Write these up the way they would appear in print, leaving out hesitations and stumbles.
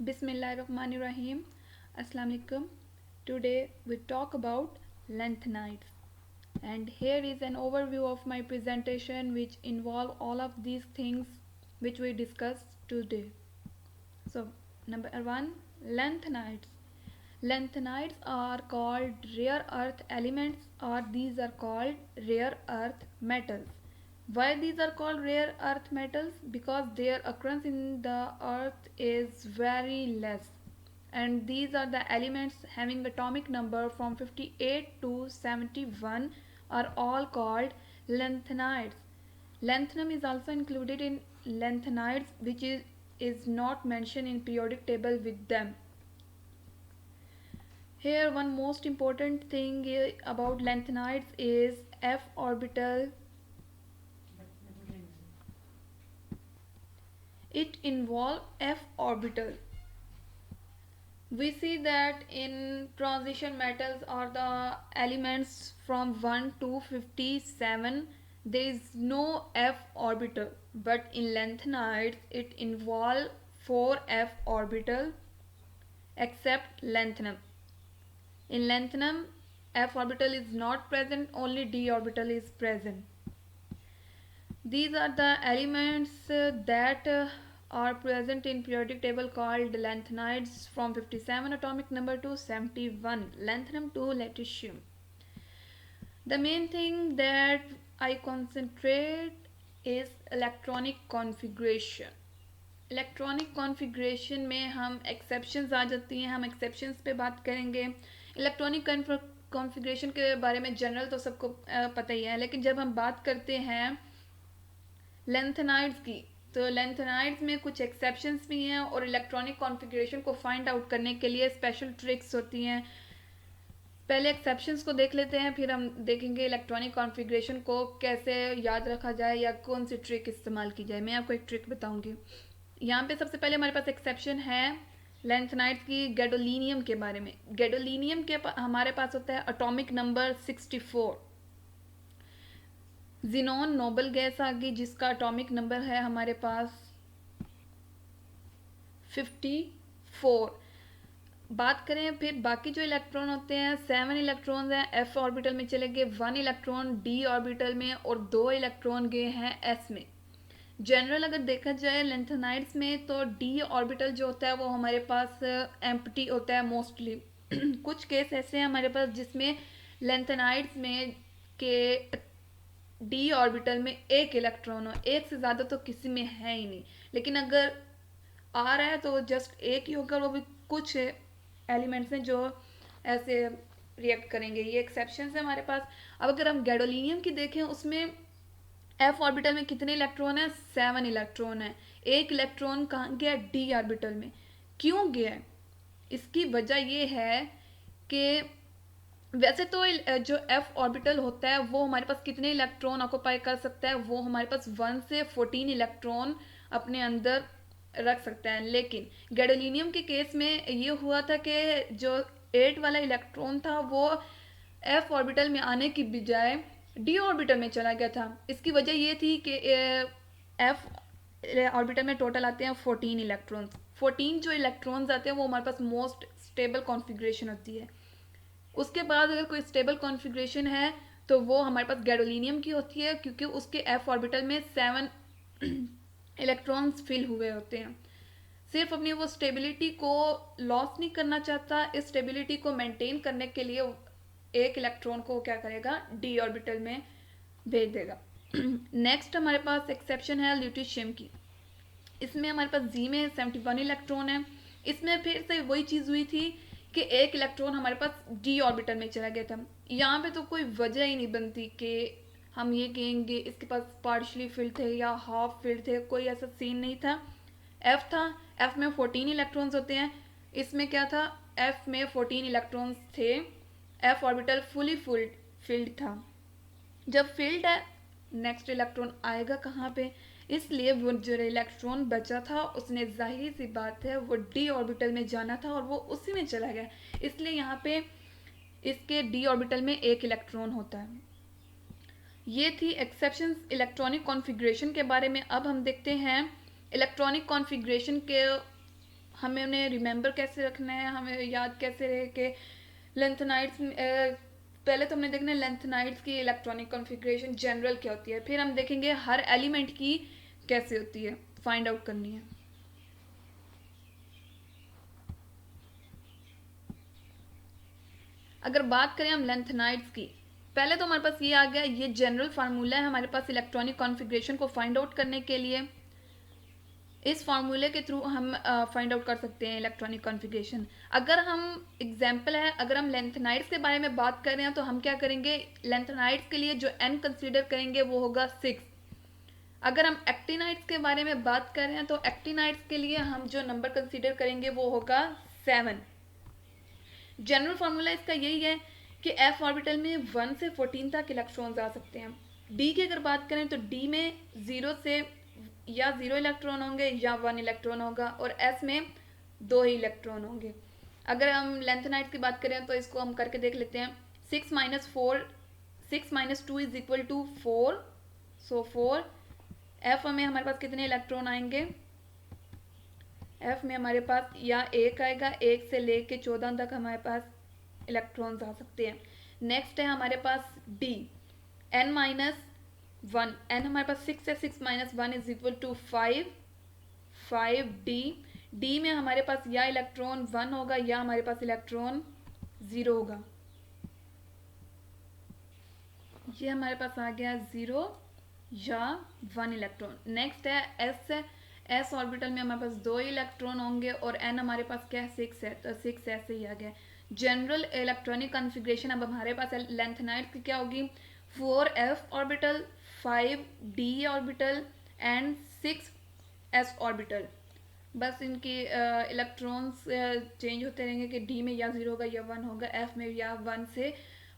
Bismillahirrahmanirrahim. Assalamu alaikum. Today we talk about lanthanides. And here is an overview of my presentation which involve all of these things which we discussed today. So, number 1, lanthanides. Lanthanides are called rare earth elements, or these are called rare earth metals. Why these are called rare earth metals? Because their occurrence in the earth is very less, and these are the elements having atomic number from 58 to 71 are all called lanthanides. Lanthanum is also included in lanthanides, which is not mentioned in periodic table with them. Here one most important thing about lanthanides is f orbital. It involves f orbital. We see that in transition metals or the elements from 1 to 57 there is no f orbital, but in lanthanides it involves 4 f orbital except lanthanum. In lanthanum f orbital is not present, only d orbital is present. These are the elements that are present in periodic table called lanthanides from 57 atomic number to 71, lanthanum to lutetium. The main thing that I concentrate is electronic configuration. Electronic configuration में हम exceptions आ जाती हैं, हम exceptions पे बात करेंगे. Electronic configuration के बारे में जनरल तो सबको पता ही है, लेकिन जब हम बात करते हैं लैंथेनाइड्स की, तो लैंथेनाइड्स में कुछ एक्सेप्शंस भी हैं और इलेक्ट्रॉनिक कॉन्फ़िगरेशन को फाइंड आउट करने के लिए स्पेशल ट्रिक्स होती हैं. पहले एक्सेप्शंस को देख लेते हैं, फिर हम देखेंगे इलेक्ट्रॉनिक कॉन्फ़िगरेशन को कैसे याद रखा जाए या कौन सी ट्रिक इस्तेमाल की जाए. मैं आपको एक ट्रिक बताऊंगी. यहाँ पे सबसे पहले हमारे पास एक्सेप्शन है लैंथेनाइड्स की गैडोलीनियम के बारे में. गैडोलीनियम के हमारे पास होता है atomic number 64. Xenon noble gas आ गई जिसका अटोमिक नंबर है हमारे पास 54. बात करें फिर बाकी जो इलेक्ट्रॉन होते हैं, 7 इलेक्ट्रॉन्स हैं एफ ऑर्बिटल में चले गए, 1 इलेक्ट्रॉन डी ऑर्बिटल में और 2 इलेक्ट्रॉन गए हैं एस में. जनरल अगर देखा जाए लैंथेनाइड्स में तो डी ऑर्बिटल जो होता है वो हमारे पास एम्प्टी होता है मोस्टली. कुछ केस ऐसे हैं हमारे पास जिसमें लैंथेनाइड्स में के डी ऑर्बिटल में एक इलेक्ट्रॉन हो, एक से ज़्यादा तो किसी में है ही नहीं, लेकिन अगर आ रहा है तो जस्ट एक ही होगा. वो भी कुछ एलिमेंट्स हैं जो ऐसे रिएक्ट करेंगे. ये एक्सेप्शन है हमारे पास. अब अगर हम गैडोलीनियम की देखें, उसमें एफ ऑर्बिटल में कितने इलेक्ट्रॉन है? 7 इलेक्ट्रॉन है. एक इलेक्ट्रॉन कहाँ गया? डी ऑर्बिटल में. क्यों गया? इसकी वजह ये है कि वैसे तो जो एफ ऑर्बिटल होता है वो हमारे पास कितने इलेक्ट्रॉन ऑक्यूपाई कर सकता है? वो हमारे पास 1 से 14 इलेक्ट्रॉन अपने अंदर रख सकता है. लेकिन गैडोलीनियम के केस में ये हुआ था कि जो 8 वाला इलेक्ट्रॉन था वो एफ ऑर्बिटल में आने की बजाय डी ऑर्बिटल में चला गया था. इसकी वजह ये थी कि एफ ऑर्बिटल में टोटल आते हैं 14 इलेक्ट्रॉन्स. 14 जो इलेक्ट्रॉन्स आते हैं वो हमारे पास मोस्ट स्टेबल कॉन्फ़िगरेशन होती है. उसके बाद अगर कोई स्टेबल कॉन्फ़िगरेशन है तो वो हमारे पास गैडोलीनियम की होती है, क्योंकि उसके एफ ऑर्बिटल में 7 इलेक्ट्रॉन्स फिल हुए होते हैं. सिर्फ अपनी वो स्टेबिलिटी को लॉस नहीं करना चाहता, इस स्टेबिलिटी को मेंटेन करने के लिए एक इलेक्ट्रॉन को क्या करेगा? डी ऑर्बिटल में भेज देगा. नेक्स्ट हमारे पास एक्सेप्शन है ल्यूटिशियम की. इसमें हमारे पास जी में 71 इलेक्ट्रॉन है. इसमें फिर से वही चीज़ हुई थी कि एक इलेक्ट्रॉन हमारे पास डी ऑर्बिटल में चला गया था. यहाँ पे तो कोई वजह ही नहीं बनती कि हम ये कहेंगे इसके पास पार्शली फिल्ड थे या हाफ फिल्ड थे. कोई ऐसा सीन नहीं था. एफ था, एफ में 14 इलेक्ट्रॉन्स होते हैं. इसमें क्या था? एफ में 14 इलेक्ट्रॉन्स थे. एफ ऑर्बिटल फुली फिल्ड था. जब फिल्ड है नेक्स्ट इलेक्ट्रॉन आएगा कहाँ पे? इसलिए वो जो इलेक्ट्रॉन बचा था उसने जाहिर सी बात है वो डी ऑर्बिटल में जाना था और वो उसी में चला गया. इसलिए यहाँ पे इसके डी ऑर्बिटल में एक इलेक्ट्रॉन होता है. ये थी एक्सेप्शंस इलेक्ट्रॉनिक कॉन्फ़िगरेशन के बारे में. अब हम देखते हैं इलेक्ट्रॉनिक कॉन्फ़िगरेशन के हमें उन्हें रिमेंबर कैसे रखना है, हमें याद कैसे रहे कि लेंथेनाइड्स, पहले तो हमने देखना है लेंथेनाइड्स की इलेक्ट्रॉनिक कॉन्फ़िगरेशन जनरल क्या होती है, फिर हम देखेंगे हर एलिमेंट की कैसे होती है, फाइंड आउट करनी है। अगर बात करें हम लेंथेनाइड्स की, पहले तो हमारे पास ये आ गया, ये जनरल फार्मूला है हमारे पास इलेक्ट्रॉनिक कॉन्फ़िगरेशन को फाइंड आउट करने के लिए। इस फार्मूले के थ्रू हम फाइंड आउट कर सकते हैं इलेक्ट्रॉनिक कॉन्फ़िगरेशन। अगर हम एग्जांपल है, अगर हम लेंथेनाइड्स के बारे में बात कर रहे हैं तो हम क्या करेंगे, लेंथेनाइड्स के लिए जो n कंसीडर करेंगे वो होगा 6। अगर हम एक्टिनाइड्स के बारे में बात कर रहे हैं तो एक्टिनाइड्स के लिए हम जो नंबर कंसीडर करेंगे वो होगा 7। जनरल फार्मूला इसका यही है कि f ऑर्बिटल में 1 से 14 तक इलेक्ट्रॉन्स आ सकते हैं। d की अगर बात करें तो d में 0 से या 0 इलेक्ट्रॉन होंगे या 1 इलेक्ट्रॉन होगा, और s में 2 ही इलेक्ट्रॉन होंगे। अगर हम लेंथेनाइड्स की बात करें तो इसको हम करके देख लेते हैं। 6 minus 2 is equal to 4, so 4। f में हमारे पास कितने इलेक्ट्रॉन आएंगे, f में हमारे पास या 1 आएगा, 1 से लेके 14 तक हमारे पास इलेक्ट्रॉन्स आ सकते हैं। नेक्स्ट है हमारे पास d, n माइनस 1, n हमारे पास 6 है, 6 minus 1 is equal to 5, 5d। d में हमारे पास या इलेक्ट्रॉन 1 होगा या हमारे पास इलेक्ट्रॉन 0 होगा। ये हमारे पास आ गया 0 या 1 इलेक्ट्रॉन। नेक्स्ट है s ऑर्बिटल में हमारे पास 2 इलेक्ट्रॉन होंगे और n हमारे पास क्या है, 6 है, तो 6 ऐसे ही आ गया। जनरल इलेक्ट्रॉनिक कॉन्फ़िगरेशन अब हमारे पास लेंथेनाइड की क्या होगी, 4f orbital, 5d orbital and 6s orbital. बस इनकी इलेक्ट्रॉन्स चेंज होते रहेंगे कि d में या 0 होगा या 1 होगा, f में या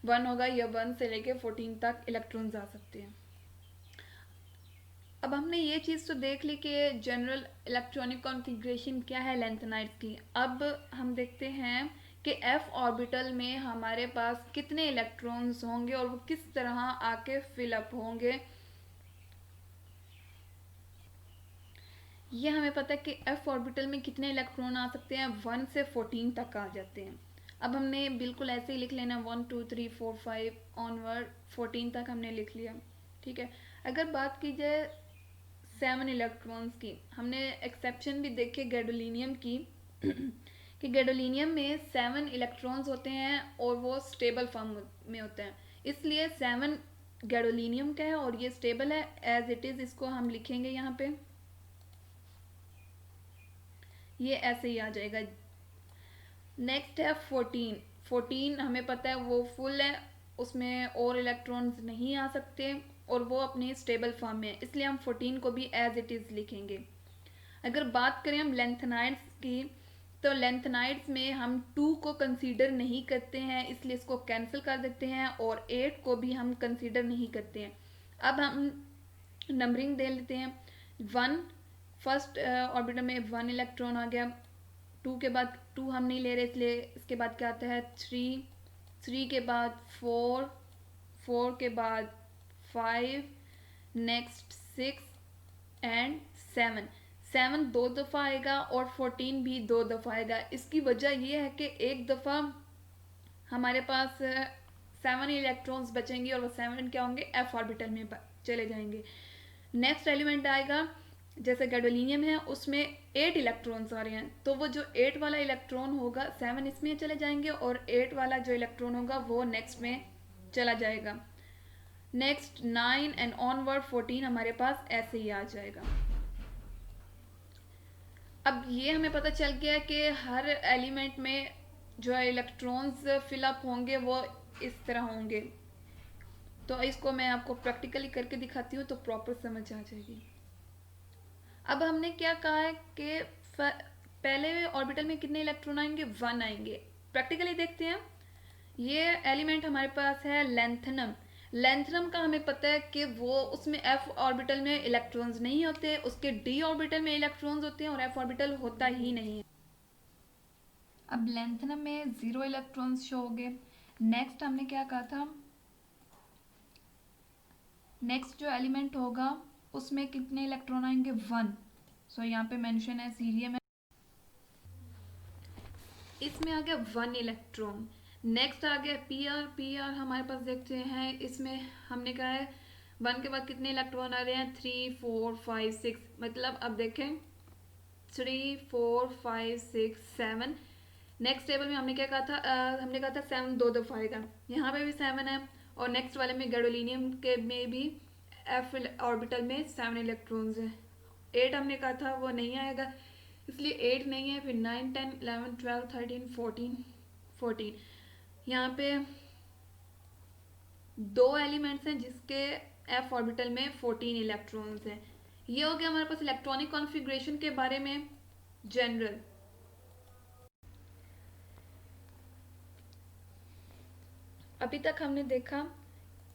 1 होगा या 1 से लेके 14 तक इलेक्ट्रॉन्स आ सकते हैं। अब हमने ये चीज़ तो देख ली कि जनरल इलेक्ट्रॉनिक कॉन्फ़िगरेशन क्या है लेंथेनाइड्स की। अब हम देखते हैं कि f ऑर्बिटल में हमारे पास कितने इलेक्ट्रॉन्स होंगे और वो किस तरह आके फिलअप होंगे। ये हमें पता है कि f ऑर्बिटल में कितने इलेक्ट्रॉन आ सकते हैं, 1 से 14 तक आ जाते हैं। अब हमने बिल्कुल ऐसे ही लिख लेना, 1 2 3 4 5 ऑनवर्ड 14 तक हमने लिख लिया, ठीक है। अगर बात की जाए 7 इलेक्ट्रॉन्स की, हमने एक्सेप्शन भी देखे गैडोलिनियम की कि गैडोलिनियम में 7 इलेक्ट्रॉन्स होते हैं और वो स्टेबल फॉर्म में होते हैं, इसलिए 7 गैडोलिनियम का है और ये स्टेबल है एज इट इज़। इसको हम लिखेंगे यहाँ पे, ये ऐसे ही आ जाएगा। नेक्स्ट है 14 हमें पता है वो फुल है, उसमें और इलेक्ट्रॉन्स नहीं आ सकते और वो अपने स्टेबल फॉर्म में है, इसलिए हम 14 को भी एज इट इज़ लिखेंगे। अगर बात करें हम लेंथेनाइड्स की, तो लेंथेनाइड्स में हम 2 को कंसीडर नहीं करते हैं, इसलिए इसको कैंसिल कर देते हैं, और 8 को भी हम कंसीडर नहीं करते हैं। अब हम नंबरिंग दे लेते हैं। 1 फर्स्ट ऑर्बिटल में 1 इलेक्ट्रॉन आ गया, 2 के बाद 2 हम नहीं ले रहे इसलिए इसके बाद क्या आता है 3 के बाद 4 के बाद 5, नेक्स्ट 6 एंड 7 दो दफ़ा आएगा और 14 भी 2 दफ़ा आएगा। इसकी वजह यह है कि एक दफ़ा हमारे पास 7 इलेक्ट्रॉन्स बचेंगे और वो 7 क्या होंगे, f ऑर्बिटल में चले जाएंगे। नेक्स्ट एलिमेंट आएगा, जैसे गैडोलिनियम है उसमें 8 इलेक्ट्रॉन्स आ रहे हैं, तो वो जो 8 वाला इलेक्ट्रॉन होगा 7 इसमें चले जाएंगे और 8 वाला जो इलेक्ट्रॉन होगा वो नेक्स्ट में चला जाएगा। नेक्स्ट 9 एंड ऑनवर्ड 14 हमारे पास ऐसे ही आ जाएगा। अब ये हमें पता चल गया कि हर एलिमेंट में जो इलेक्ट्रॉन्स फिलअप होंगे वो इस तरह होंगे। तो इसको मैं आपको प्रैक्टिकली करके दिखाती हूँ तो प्रॉपर समझ आ जाएगी। अब हमने क्या कहा है कि पहले ऑर्बिटल में कितने इलेक्ट्रॉन आएंगे, 1 आएंगे। प्रैक्टिकली देखते हैं। ये एलिमेंट हमारे पास है लेंथेनम। लेंथेनम का हमें पता है कि वो उसमें f ऑर्बिटल में इलेक्ट्रॉन्स नहीं होते, उसके d ऑर्बिटल में इलेक्ट्रॉन्स होते हैं और f ऑर्बिटल होता ही नहीं है। अब लेंथेनम में 0 इलेक्ट्रॉन्स शो हो गए। नेक्स्ट हमने क्या कहा था, नेक्स्ट जो एलिमेंट होगा उसमें कितने इलेक्ट्रॉन आएंगे, 1। सो यहाँ पे मेंशन है सीरियम है। इसमें आ गया 1 इलेक्ट्रॉन। नेक्स्ट आ गया पी आर हमारे पास देखते हैं, इसमें हमने कहा है 1 के बाद कितने इलेक्ट्रॉन आ रहे हैं, 3 4 5 6, मतलब अब देखें 3 4 5 6 7। नेक्स्ट टेबल में हमने क्या कहा था, हमने कहा था 7 दो दफा आएगा, यहाँ पे भी 7 है। और नेक्स्ट वाले में गैडोलिनियम के में भी एफ ऑर्बिटल में 7 इलेक्ट्रॉन्स हैं। 8 हमने कहा था वो नहीं आएगा, इसलिए 8 नहीं है। फिर 9 10 11 12 13 14 यहाँ पे दो एलिमेंट्स हैं जिसके एफ ऑर्बिटल में 14 इलेक्ट्रॉन्स हैं। ये हो गया हमारे पास इलेक्ट्रॉनिक कॉन्फ़िगरेशन के बारे में जनरल। अभी तक हमने देखा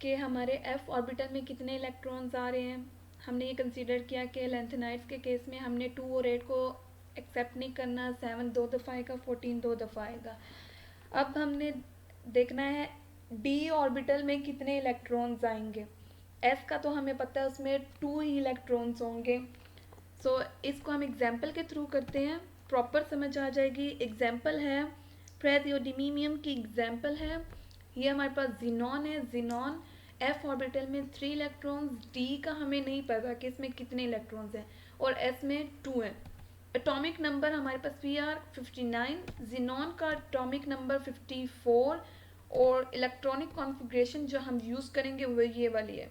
कि हमारे एफ ऑर्बिटल में कितने इलेक्ट्रॉन्स आ रहे हैं। हमने ये कंसीडर किया कि लेंथेनाइड्स के केस में हमने 2 और 8 को एक्सेप्ट नहीं करना, 7 दो दफ़ा आएगा, 14 दो दफ़ा आएगा। अब हमने देखना है डी ऑर्बिटल में कितने इलेक्ट्रॉन्स आएंगे। एस का तो हमें पता है उसमें 2 ही इलेक्ट्रॉन्स होंगे। सो इसको हम एग्जाम्पल के थ्रू करते हैं, प्रॉपर समझ आ जाएगी। एग्जाम्पल है प्रेजियोडिमियम की एग्जाम्पल है। ये हमारे पास जिनॉन है, जिनॉन एफ ऑर्बिटल में 3 इलेक्ट्रॉन्स, डी का हमें नहीं पता कि इसमें कितने इलेक्ट्रॉन्स हैं, और एस में 2 है। एटॉमिक नंबर हमारे पास पी आर 59, जिनॉन का एटॉमिक नंबर 54, और इलेक्ट्रॉनिक कॉन्फ़िगरेशन जो हम यूज़ करेंगे वो ये वाली है।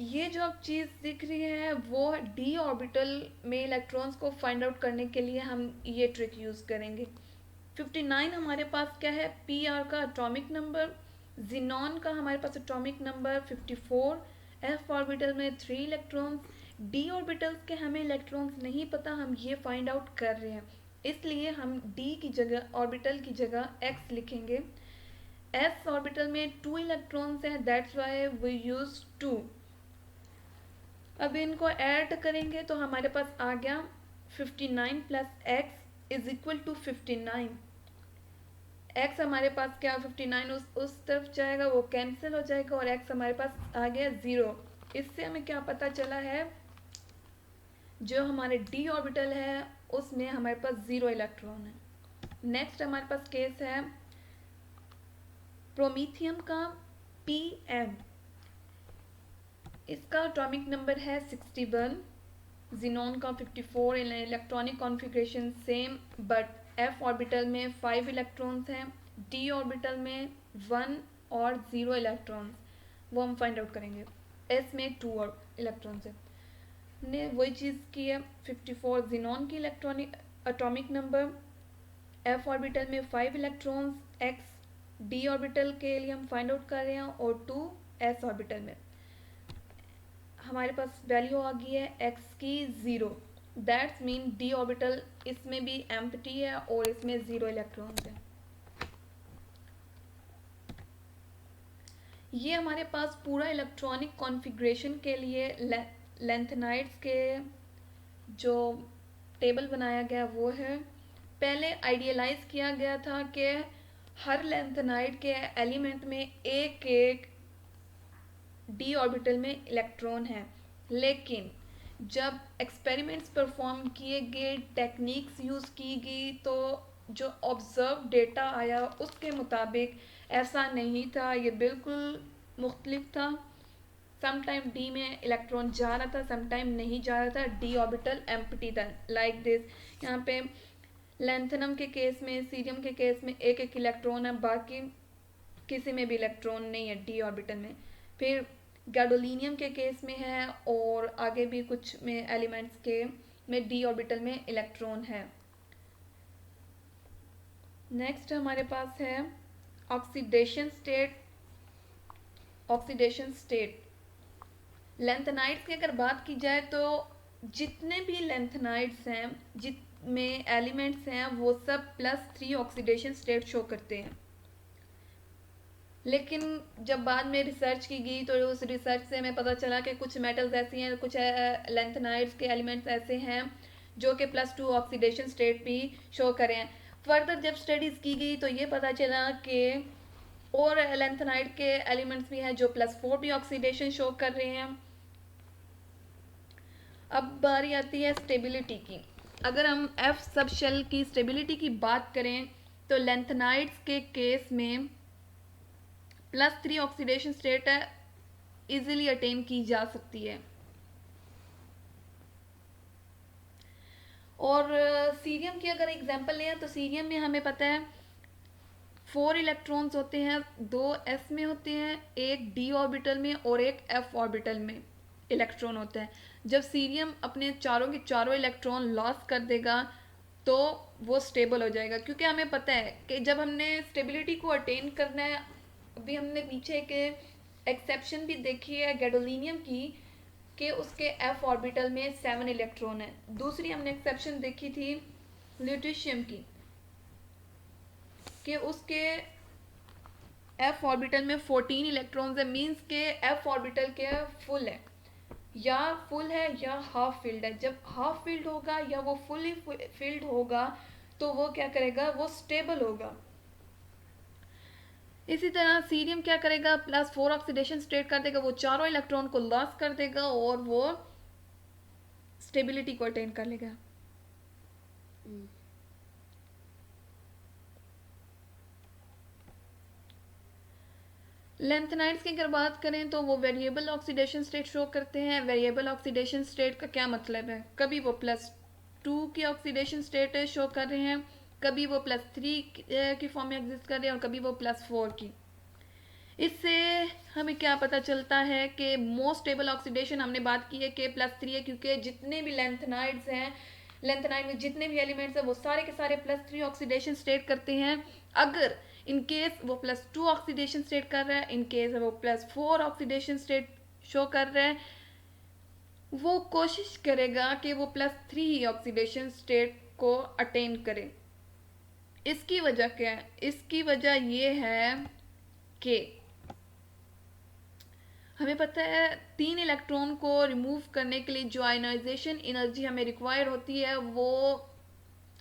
ये जो अब चीज़ दिख रही है वो डी ऑर्बिटल में इलेक्ट्रॉन्स को फाइंड आउट करने के लिए हम ये ट्रिक यूज़ करेंगे। 59 हमारे पास क्या है, पी आर का एटॉमिक नंबर, जिनॉन का हमारे पास एटॉमिक नंबर 54, एफ ऑर्बिटल में 3 इलेक्ट्रॉन्स, डी ऑर्बिटल्स के हमें इलेक्ट्रॉन्स नहीं पता, हम ये फाइंड आउट कर रहे हैं, इसलिए हम डी की जगह ऑर्बिटल की जगह एक्स लिखेंगे। एस ऑर्बिटल में 2 इलेक्ट्रॉन्स हैं, दैट्स वाई वी यूज 2। अब इनको ऐड करेंगे तो हमारे पास आ गया 59 plus x is equal to 59। X हमारे पास क्या 59 उस तरफ जाएगा, वो कैंसिल हो जाएगा, और एक्स हमारे पास आ गया 0। इससे हमें क्या पता चला है, जो हमारे डी ऑर्बिटल है उसमें हमारे पास 0 इलेक्ट्रॉन है। नेक्स्ट हमारे पास केस है प्रोमीथियम का पी एम, इसका एटॉमिक नंबर है 61, जिनॉन का 54, electronic configuration same, but F orbital में 5 इलेक्ट्रॉन्स हैं, डी ऑर्बिटल में 1 और 0 इलेक्ट्रॉन्स, वो हम फाइंड आउट करेंगे। एस में 2 और इलेक्ट्रॉन्स है। ने वही चीज़ की है, 54 जिनॉन की electronic atomic number, F orbital में 5 इलेक्ट्रॉन्स, एक्स डी ऑर्बिटल के लिए हम फाइंड आउट कर रहे हैं, और 2 एस ऑर्बिटल में। हमारे पास वैल्यू आ गई है एक्स की 0, दैट्स मीन डी ऑर्बिटल इसमें भी एम्प्टी है और इसमें 0 इलेक्ट्रॉन्स है। ये हमारे पास पूरा इलेक्ट्रॉनिक कॉन्फ़िगरेशन के लिए लेंथेनाइड्स के जो टेबल बनाया गया वो है। पहले आइडियलाइज किया गया था कि हर लेंथेनाइड के एलिमेंट में एक एक डी ऑर्बिटल में इलेक्ट्रॉन है, लेकिन जब एक्सपेरिमेंट्स परफॉर्म किए गए, टेक्निक्स यूज़ की गई, तो जो ऑब्जर्व डेटा आया उसके मुताबिक ऐसा नहीं था, ये बिल्कुल मुख्तलिफ था। सम टाइम डी में इलेक्ट्रॉन जा रहा था, सम टाइम नहीं जा रहा था, डी ऑर्बिटल एम्प्टी था, लाइक दिस। यहाँ पे लैंथेनम के केस में, सीरियम के केस में एक एक इलेक्ट्रॉन है, बाकी किसी में भी इलेक्ट्रॉन नहीं है डी ऑर्बिटल में। फिर गैडोलिनियम के केस में है, और आगे भी कुछ में एलिमेंट्स के में डी ऑर्बिटल में इलेक्ट्रॉन है। नेक्स्ट हमारे पास है oxidation state. Oxidation state lanthanides की अगर बात की जाए तो जितने भी लेंथेनाइड्स हैं, जितमें एलिमेंट्स हैं, वो सब +3 ऑक्सीडेशन स्टेट शो करते हैं। लेकिन जब बाद में रिसर्च की गई तो उस रिसर्च से हमें पता चला कि कुछ मेटल्स ऐसी हैं, कुछ लेंथेनाइड्स के एलिमेंट्स ऐसे हैं जो कि +2 ऑक्सीडेशन स्टेट भी शो करें। फर्दर जब स्टडीज़ की गई तो ये पता चला कि और लेंथेनाइड के एलिमेंट्स भी हैं जो +4 भी ऑक्सीडेशन शो कर रहे हैं। अब बारी आती है स्टेबिलिटी की। अगर हम एफ सब शेल की स्टेबिलिटी की बात करें तो लेंथेनाइड्स के केस में +3 ऑक्सीडेशन स्टेट इजीली अटेन की जा सकती है। और सीरियम की अगर एग्जांपल लें तो सीरियम में हमें पता है 4 इलेक्ट्रॉन्स होते हैं, 2 s में होते हैं, एक d ऑर्बिटल में और एक f ऑर्बिटल में इलेक्ट्रॉन होता है। जब सीरियम अपने चारों के चारों इलेक्ट्रॉन लॉस कर देगा तो वो स्टेबल हो जाएगा, क्योंकि हमें पता है कि जब हमने स्टेबिलिटी को अटेन करना है, अभी हमने पीछे एक एक्सेप्शन भी देखी है गैडोलिनियम की कि उसके f ऑर्बिटल में 7 इलेक्ट्रॉन है। दूसरी हमने एक्सेप्शन देखी थी ल्यूटिशियम की कि उसके f ऑर्बिटल में 14 इलेक्ट्रॉन्स है, मींस के f ऑर्बिटल के फुल है, या फुल है या हाफ फील्ड है। जब हाफ फील्ड होगा या वो फुली फील्ड होगा तो वो क्या करेगा, वो स्टेबल होगा। इसी तरह सीरियम क्या करेगा, +4 ऑक्सीडेशन स्टेट कर देगा, वो चारों इलेक्ट्रॉन को लॉस कर देगा और वो स्टेबिलिटी को अटेन कर लेगा। लेंथेनाइड्स की अगर बात करें तो वो वेरिएबल ऑक्सीडेशन स्टेट शो करते हैं। वेरिएबल ऑक्सीडेशन स्टेट का क्या मतलब है, कभी वो +2 की ऑक्सीडेशन स्टेट शो कर रहे हैं, कभी वो +3 की फॉर्म में एग्जिस्ट कर रहे हैं और कभी वो +4 की। इससे हमें क्या पता चलता है कि मोस्ट स्टेबल ऑक्सीडेशन हमने बात की है कि +3 है, क्योंकि जितने भी लेंथेनाइड्स हैं, लेंथेनाइड में जितने भी एलिमेंट्स हैं वो सारे के सारे +3 ऑक्सीडेशन स्टेट करते हैं। अगर इन केस वो +2 ऑक्सीडेशन स्टेट कर रहा है, इन केस वो +4 ऑक्सीडेशन स्टेट शो कर रहा है, वो कोशिश करेगा कि वो +3 ऑक्सीडेशन स्टेट को अटेन करे। इसकी वजह क्या है, इसकी वजह ये है कि हमें पता है 3 इलेक्ट्रॉन को रिमूव करने के लिए जो आयनाइजेशन एनर्जी हमें रिक्वायर होती है वो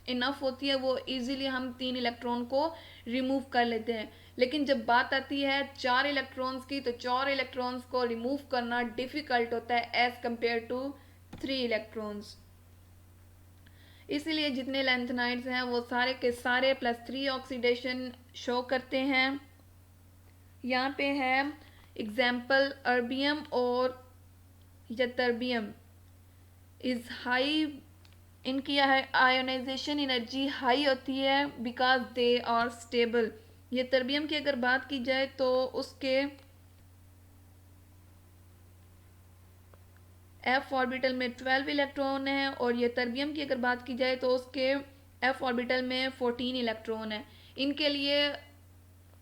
इनफ होती है, वो इजीली हम 3 इलेक्ट्रॉन को रिमूव कर लेते हैं। लेकिन जब बात आती है 4 इलेक्ट्रॉन्स की तो 4 इलेक्ट्रॉन्स को रिमूव करना डिफ़िकल्ट होता है एज कंपेयर टू 3 इलेक्ट्रॉन्स। इसीलिए जितने लेंथेनाइड्स हैं वो सारे के सारे +3 ऑक्सीडेशन शो करते हैं। यहाँ पे है एग्जाम्पल अर्बियम और यतर्बियम इज हाई, इनकी आयोनाइजेशन एनर्जी हाई होती है बिकॉज दे आर स्टेबल। यतर्बियम की अगर बात की जाए तो उसके f ऑर्बिटल में 12 इलेक्ट्रॉन है और यतर्बियम की अगर बात की जाए तो उसके f ऑर्बिटल में 14 इलेक्ट्रॉन है। इनके लिए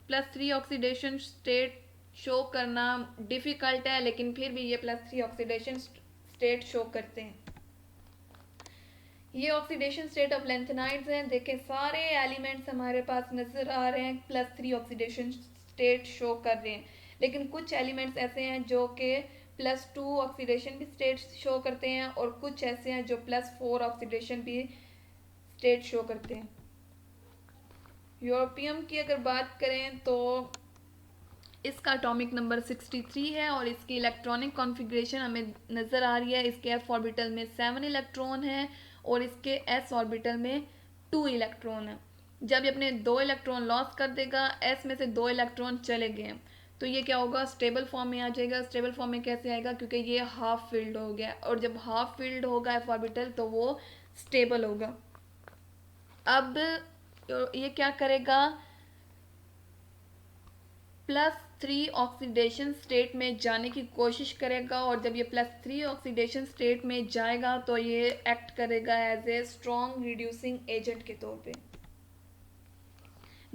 +3 ऑक्सीडेशन स्टेट शो करना डिफ़िकल्ट है, लेकिन फिर भी ये +3 ऑक्सीडेशन स्टेट शो करते हैं। ये ऑक्सीडेशन स्टेट ऑफ लेंथेनाइड्स हैं। देखें सारे एलिमेंट्स हमारे पास नज़र आ रहे हैं +3 ऑक्सीडेशन स्टेट शो कर रहे हैं, लेकिन कुछ एलिमेंट्स ऐसे हैं जो कि +2 ऑक्सीडेशन भी स्टेट शो करते हैं और कुछ ऐसे हैं जो +4 ऑक्सीडेशन भी स्टेट शो करते हैं। यूरोपियम की अगर बात करें तो इसका एटॉमिक नंबर 63 है और इसकी इलेक्ट्रॉनिक कॉन्फ़िगरेशन हमें नज़र आ रही है। इसके f ऑर्बिटल में 7 इलेक्ट्रॉन है और इसके s ऑर्बिटल में 2 इलेक्ट्रॉन है। जब ये अपने 2 इलेक्ट्रॉन लॉस कर देगा, s में से 2 इलेक्ट्रॉन चले गए हैं, तो ये क्या होगा, स्टेबल फॉर्म में आ जाएगा। स्टेबल फॉर्म में कैसे आएगा, क्योंकि ये हाफ फील्ड हो गया, और जब हाफ फील्ड होगा f ऑर्बिटल तो वो स्टेबल होगा। अब ये क्या करेगा, +3 ऑक्सीडेशन स्टेट में जाने की कोशिश करेगा, और जब ये +3 ऑक्सीडेशन स्टेट में जाएगा तो ये एक्ट करेगा as a strong reducing agent के तौर पे।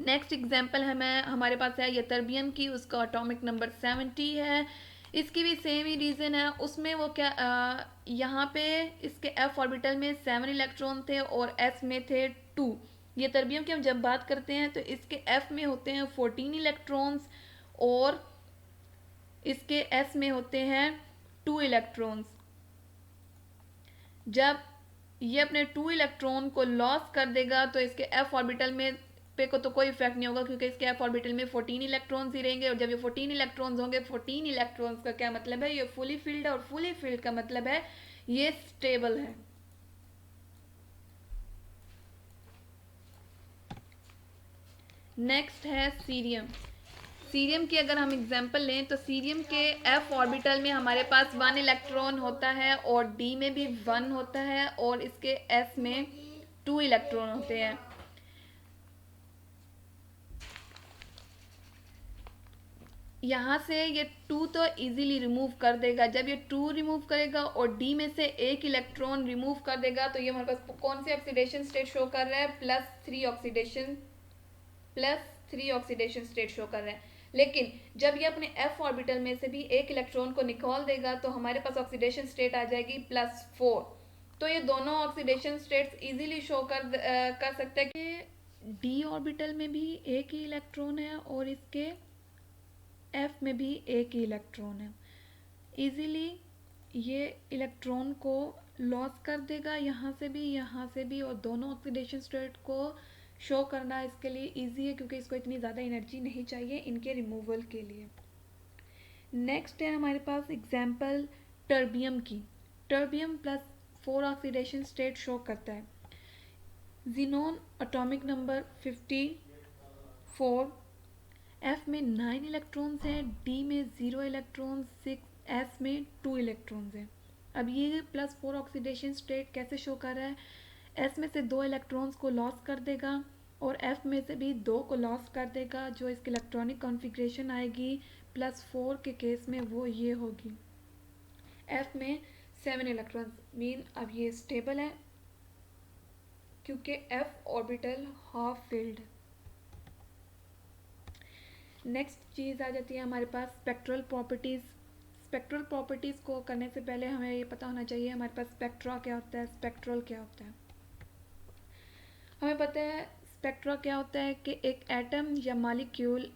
नेक्स्ट एग्जांपल हमारे पास है यतर्बियम की, उसका एटॉमिक नंबर 70 है। इसकी भी सेम ही रीज़न है। उसमें वो क्या, यहाँ पे इसके f ऑर्बिटल में 7 इलेक्ट्रॉन थे और s में थे 2। यतर्बियम की हम जब बात करते हैं तो इसके f में होते हैं 14 इलेक्ट्रॉन्स और इसके s में होते हैं 2 इलेक्ट्रॉन्स। जब ये अपने 2 इलेक्ट्रॉन को लॉस कर देगा तो इसके f ऑर्बिटल में पे को तो कोई इफेक्ट नहीं होगा, क्योंकि इसके f ऑर्बिटल में 14 इलेक्ट्रॉन्स ही रहेंगे। और जब ये 14 इलेक्ट्रॉन्स होंगे, 14 इलेक्ट्रॉन्स का क्या मतलब है, ये फुली फील्ड है, और फुली फील्ड का मतलब है ये स्टेबल है। नेक्स्ट है सीरियम। सीरियम की अगर हम एग्जांपल लें तो सीरियम के एफ ऑर्बिटल में हमारे पास 1 इलेक्ट्रॉन होता है और डी में भी 1 होता है और इसके एस में 2 इलेक्ट्रॉन होते हैं। यहाँ से ये 2 तो इजीली रिमूव कर देगा। जब ये 2 रिमूव करेगा और डी में से एक इलेक्ट्रॉन रिमूव कर देगा तो ये हमारे पास कौन सी ऑक्सीडेशन स्टेट शो कर रहा है, +3 ऑक्सीडेशन स्टेट शो कर रहा है। लेकिन जब ये अपने एफ ऑर्बिटल में से भी एक इलेक्ट्रॉन को निकाल देगा तो हमारे पास ऑक्सीडेशन स्टेट आ जाएगी +4। तो ये दोनों ऑक्सीडेशन स्टेट्स इजीली शो कर सकते हैं कि डी ऑर्बिटल में भी एक ही इलेक्ट्रॉन है और इसके एफ में भी एक ही इलेक्ट्रॉन है। इजीली ये इलेक्ट्रॉन को लॉस कर देगा यहाँ से भी और दोनों ऑक्सीडेशन स्टेट को शो करना इसके लिए इजी है क्योंकि इसको इतनी ज़्यादा एनर्जी नहीं चाहिए इनके रिमूवल के लिए। नेक्स्ट है हमारे पास एग्जांपल टर्बियम की। टर्बियम +4 ऑक्सीडेशन स्टेट शो करता है। जिनोन एटॉमिक नंबर 54, एफ में 9 इलेक्ट्रॉन्स हैं, डी में 0 इलेक्ट्रॉन्स, 6 एस में 2 इलेक्ट्रॉन्स हैं। अब ये +4 ऑक्सीडेशन स्टेट कैसे शो कर रहा है, एस में से 2 इलेक्ट्रॉन्स को लॉस कर देगा और एफ में से भी 2 को लॉस कर देगा। जो इसकी इलेक्ट्रॉनिक कॉन्फ़िगरेशन आएगी +4 के केस में वो ये होगी, एफ में 7 इलेक्ट्रॉन्स। मीन अब ये स्टेबल है क्योंकि एफ ऑर्बिटल हाफ फिल्ड है। नेक्स्ट चीज़ आ जाती है हमारे पास स्पेक्ट्रल प्रॉपर्टीज़। स्पेक्ट्रल प्रॉपर्टीज़ को करने से पहले हमें ये पता होना चाहिए हमारे पास स्पेक्ट्रा क्या होता है, स्पेक्ट्रल क्या होता है। हमें पता है स्पेक्ट्रा क्या होता है कि एक एटम या मॉलिक्यूल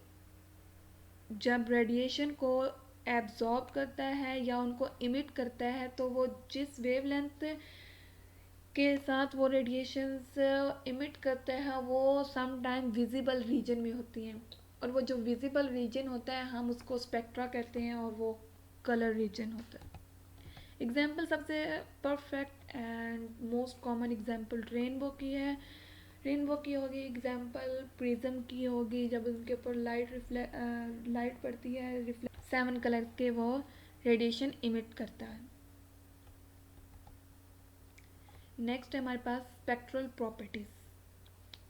जब रेडिएशन को एब्जॉर्ब करता है या उनको इमिट करता है तो वो जिस वेवलेंथ के साथ वो रेडिएशंस इमिट करता है वो सम टाइम विजिबल रीजन में होती हैं और वो जो विजिबल रीजन होता है हम उसको स्पेक्ट्रा कहते हैं और वो कलर रीजन होता है। एग्जाम्पल सबसे perfect and most common example rainbow की है। रेनबो की होगी एग्जाम्पल, प्रिज्म की होगी जब उनके ऊपर लाइट पड़ती है, 7 कलर के वो रेडिएशन इमिट करता है। नेक्स्ट है हमारे पास स्पेक्ट्रल प्रॉपर्टीज़।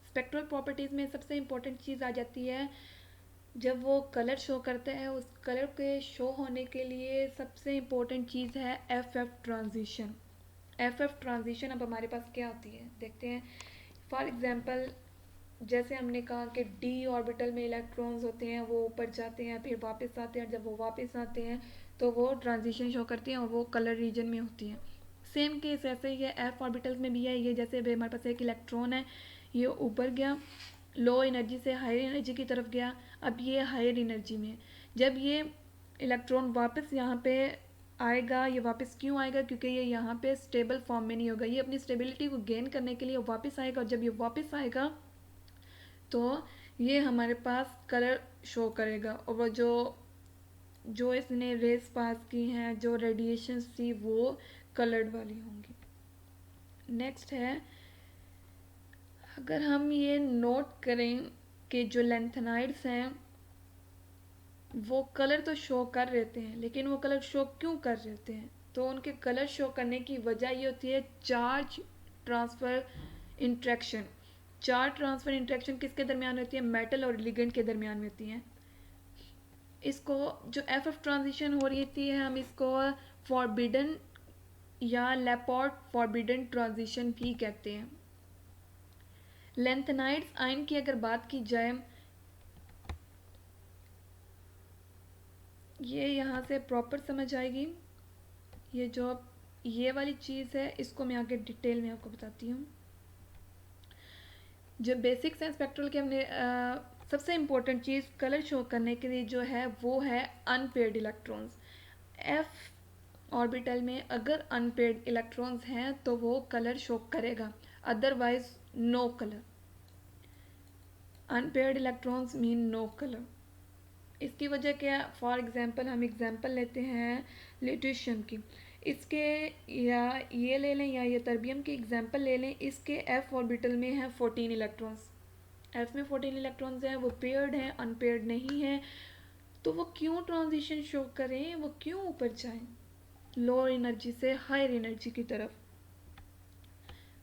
स्पेक्ट्रल प्रॉपर्टीज़ में सबसे इम्पोर्टेंट चीज़ आ जाती है जब वो कलर शो करता है, उस कलर के शो होने के लिए सबसे इम्पोर्टेंट चीज़ है एफ ट्रांजिशन। एफ ट्रांजिशन अब हमारे पास क्या होती है देखते हैं। फॉर एग्जांपल जैसे हमने कहा कि डी ऑर्बिटल में इलेक्ट्रॉन्स होते हैं वो ऊपर जाते हैं फिर वापस आते हैं और जब वो वापस आते हैं तो वो ट्रांजिशन शो करती हैं और वो कलर रीजन में होती हैं। सेम केस ऐसे ही है एफ ऑर्बिटल्स में भी है। ये जैसे अभी हमारे पास एक इलेक्ट्रॉन है, ये ऊपर गया, लो एनर्जी से हायर एनर्जी की तरफ गया, अब ये हायर एनर्जी में। जब ये इलेक्ट्रॉन वापस यहाँ पे आएगा, ये वापस क्यों आएगा, क्योंकि ये यहाँ पे स्टेबल फॉर्म में नहीं होगा, ये अपनी स्टेबिलिटी को गेन करने के लिए वापस आएगा और जब ये वापस आएगा तो ये हमारे पास कलर शो करेगा और वो जो इसने रेस पास की हैं, जो रेडिएशन थी वो कलर्ड वाली होंगी। नेक्स्ट है अगर हम ये नोट करें कि जो लेंथेनाइड्स हैं वो कलर तो शो कर रहते हैं लेकिन वो कलर शो क्यों कर रहते हैं, तो उनके कलर शो करने की वजह ये होती है charge transfer interaction. Charge transfer interaction किसके दरमियान होती है, मेटल और लिगेंड के दरमियान में होती हैं। इसको जो एफ ट्रांजिशन हो रही है हम इसको फॉरबिडन या लेपोर्ट फॉरबिडन ट्रांजिशन भी कहते हैं। लेंथेनाइड्स आयन की अगर बात की जाए, ये यहाँ से प्रॉपर समझ आएगी। ये वाली चीज़ है इसको मैं आगे डिटेल में आपको बताती हूँ। जो बेसिक्स हैं स्पेक्ट्रल के हमने सबसे इम्पोर्टेंट चीज़ कलर शो करने के लिए जो है वो है अनपेयर्ड इलेक्ट्रॉन्स। एफ ऑर्बिटल में अगर अनपेयर्ड इलेक्ट्रॉन्स हैं तो वो कलर शो करेगा, otherwise no colour. Unpaired electrons mean no colour. इसकी वजह क्या है, फॉर एग्जांपल हम एग्जांपल लेते हैं लिट्यूशियम की। इसके या ये ले लें या ये टर्बियम की एग्जांपल ले लें, इसके एफ ऑर्बिटल में है 14 इलेक्ट्रॉन्स। एफ में 14 इलेक्ट्रॉन्स हैं, वो पेयर्ड हैं, अनपेयर्ड नहीं है, तो वो क्यों ट्रांजिशन शो करें, वो क्यों ऊपर जाएं लोअर एनर्जी से हायर एनर्जी की तरफ।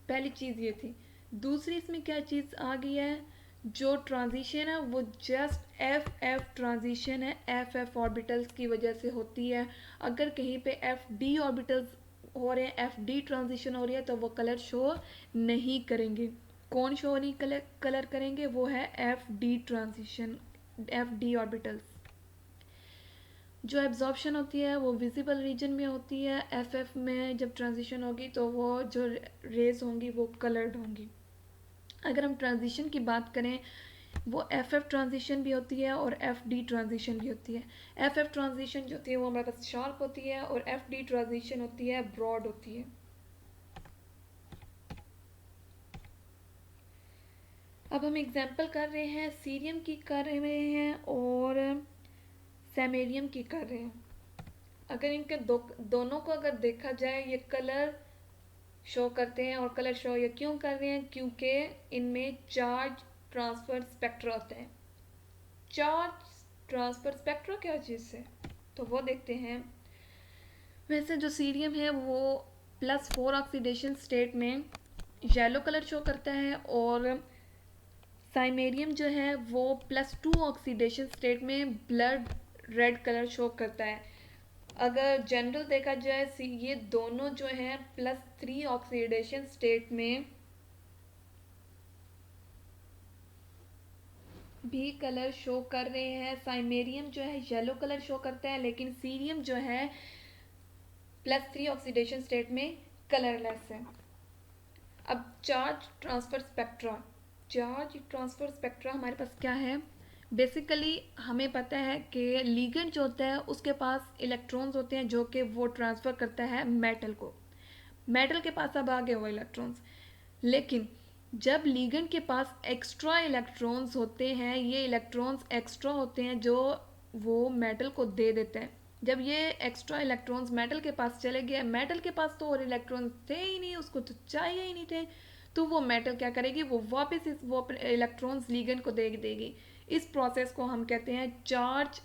पहली चीज़ ये थी। दूसरी इसमें क्या चीज़ आ गई है, जो ट्रांजिशन है वो जस्ट एफ एफ ट्रांजिशन है, एफ एफ ऑर्बिटल्स की वजह से होती है। अगर कहीं पे एफ डी ऑर्बिटल्स हो रहे हैं, एफ डी ट्रांजिशन हो रही है, तो वो कलर शो नहीं करेंगे। कौन शो नहीं कलर करेंगे, वो है F D transition, F D orbitals. जो एब्जॉर्प्शन होती है वो विजिबल रीजन में होती है, एफ एफ में जब ट्रांजिशन होगी तो वो जो रेज होंगी वो कलर्ड होंगी। अगर हम ट्रांजिशन की बात करें, वो एफ एफ ट्रांजिशन भी होती है और एफ डी ट्रांजिशन भी होती है। एफ एफ ट्रांजिशन जो होती है वो हमारे पास शार्प होती है, और एफ डी ट्रांजिशन होती है ब्रॉड होती है। अब हम एग्जाम्पल कर रहे हैं, सीरियम की कर रहे हैं और सैमेरियम की कर रहे हैं। अगर इनके दोनों को अगर देखा जाए, ये कलर शो करते हैं, और कलर शो ये क्यों कर रहे हैं, क्योंकि इनमें चार्ज ट्रांसफर स्पेक्ट्रा होते हैं। चार्ज ट्रांसफर स्पेक्ट्रा क्या चीज़ है, तो वो देखते हैं। वैसे जो सीरियम है वो +4 ऑक्सीडेशन स्टेट में येलो कलर शो करता है, और साइमेरियम जो है वो +2 ऑक्सीडेशन स्टेट में ब्लड रेड कलर शो करता है। अगर जनरल देखा जाए, ये दोनों जो हैं +3 ऑक्सीडेशन स्टेट में भी कलर शो कर रहे हैं। साइमेरियम जो है येलो कलर शो करता है, लेकिन सीरियम जो है +3 ऑक्सीडेशन स्टेट में कलरलेस है। अब charge transfer spectra, charge transfer spectra हमारे पास क्या है, बेसिकली हमें पता है कि लिगेंड जो होता है उसके पास इलेक्ट्रॉन्स होते हैं जो कि वो ट्रांसफ़र करता है मेटल को। मेटल के पास अब आ गए वो इलेक्ट्रॉन्स, लेकिन जब लिगेंड के पास एक्स्ट्रा इलेक्ट्रॉन्स होते हैं, ये इलेक्ट्रॉन्स एक्स्ट्रा होते हैं जो वो मेटल को दे देते हैं। जब ये एक्स्ट्रा इलेक्ट्रॉन्स मेटल के पास चले गए, मेटल के पास तो और इलेक्ट्रॉन्स थे ही नहीं, उसको तो चाहिए ही नहीं थे, तो वो मेटल क्या करेगी, वो वापस वो इलेक्ट्रॉन्स लिगेंड को दे देगी। इस प्रोसेस को हम कहते हैं चार्ज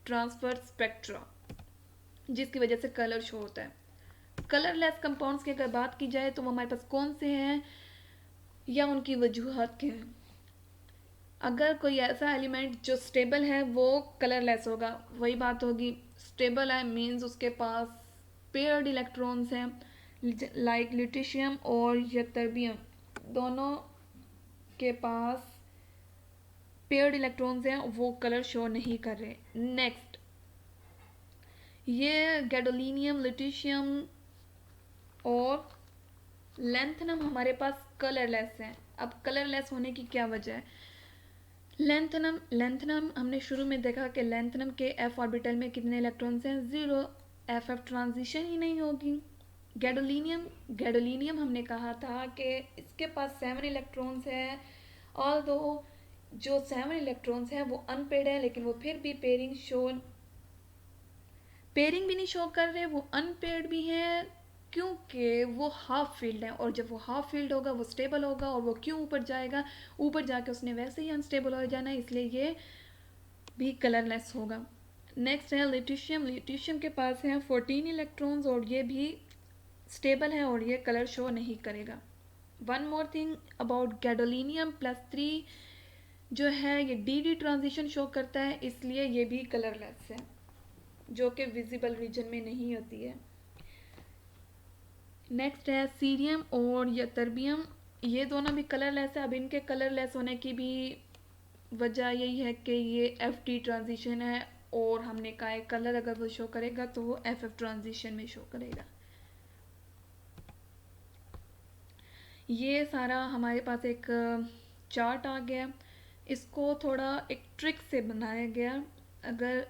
ट्रांसफर स्पेक्ट्रा, जिसकी वजह से कलर शो होता है। कलरलेस कंपाउंड्स की अगर बात की जाए तो वो हमारे पास कौन से हैं या उनकी वजूहत क्या हैं। अगर कोई ऐसा एलिमेंट जो स्टेबल है वो कलरलेस होगा, वही बात होगी। स्टेबल है मींस उसके पास पेयर्ड इलेक्ट्रॉन्स हैं, लाइक लिटिशियम और यटरबियम, दोनों के पास पेयर्ड इलेक्ट्रॉन्स हैं, वो कलर शो नहीं कर रहे। नेक्स्ट, ये गैडोलिनियम, लिटिशियम और लेंथनम हमारे पास कलरलेस हैं। अब कलरलेस होने की क्या वजह है, लेंथनम हमने शुरू में देखा कि लेंथनम के एफ ऑर्बिटल में कितने इलेक्ट्रॉन्स हैं, 0, एफ एफ ट्रांजिशन ही नहीं होगी। गैडोलिनियम हमने कहा था कि इसके पास 7 इलेक्ट्रॉन्स हैं, ऑल दो जो 7 इलेक्ट्रॉन्स हैं वो अनपेड है, लेकिन वो फिर भी पेयरिंग भी नहीं शो कर रहे, वो अनपेड भी हैं, क्योंकि वो हाफ फील्ड है, और जब वो हाफ फील्ड होगा वो स्टेबल होगा, और वो क्यों ऊपर जाएगा, ऊपर जाके उसने वैसे ही अनस्टेबल हो जाना है, इसलिए ये भी कलरलेस होगा। नेक्स्ट है लिटिशियम, लिटिशियम के पास हैं 14 इलेक्ट्रॉन्स, और ये भी स्टेबल है और ये कलर शो नहीं करेगा। One more thing about gadolinium, +3 जो है ये डी ट्रांजिशन शो करता है, इसलिए ये भी कलरलेस है, जो कि विजिबल रीजन में नहीं होती है। नेक्स्ट है सीरियम और यटरबियम, ये दोनों भी कलरलेस है। अब इनके कलरलेस होने की भी वजह यही है कि ये एफ टी ट्रांजिशन है, और हमने कहा है कलर अगर वो शो करेगा तो वो एफ एफ ट्रांजिशन में शो करेगा। ये सारा हमारे पास एक चार्ट आ गया, इसको थोड़ा एक ट्रिक से बनाया गया। अगर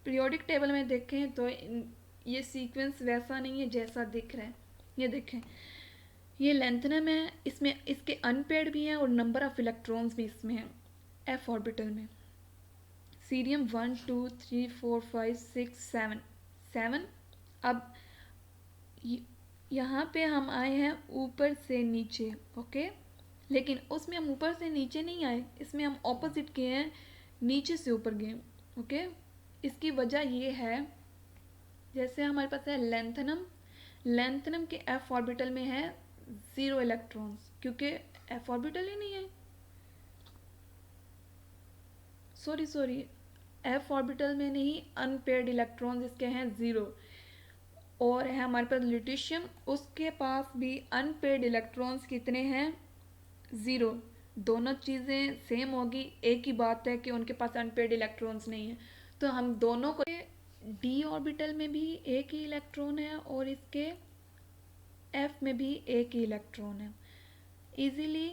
पीरियोडिक टेबल में देखें तो ये सीक्वेंस वैसा नहीं है जैसा दिख रहा है। ये देखें, ये लेंथनम है, इसमें इसके अनपेड भी हैं और नंबर ऑफ इलेक्ट्रॉन्स भी इसमें हैं एफ ऑर्बिटल में। सीरियम 1 2 3 4 5 6 7। अब यहाँ पे हम आए हैं ऊपर से नीचे, ओके। लेकिन उसमें हम ऊपर से नीचे नहीं आए, इसमें हम ऑपोजिट गए हैं, नीचे से ऊपर गए। ओके, इसकी वजह ये है, जैसे हमारे पास है लेंथनम, लेंथनम के एफ ऑर्बिटल में है 0 इलेक्ट्रॉन्स, क्योंकि एफ ऑर्बिटल ही नहीं है, सॉरी एफ ऑर्बिटल में नहीं, अनपेयर्ड इलेक्ट्रॉन्स इसके हैं 0। और है हमारे पास ल्यूटिशियम, उसके पास भी अनपेयर्ड इलेक्ट्रॉन्स कितने हैं, 0। दोनों चीज़ें सेम होगी, एक ही बात है कि उनके पास अनपेयर्ड इलेक्ट्रॉन्स नहीं है। तो हम दोनों को, डी ऑर्बिटल में भी एक ही इलेक्ट्रॉन है और इसके एफ में भी एक ही इलेक्ट्रॉन है। इजीली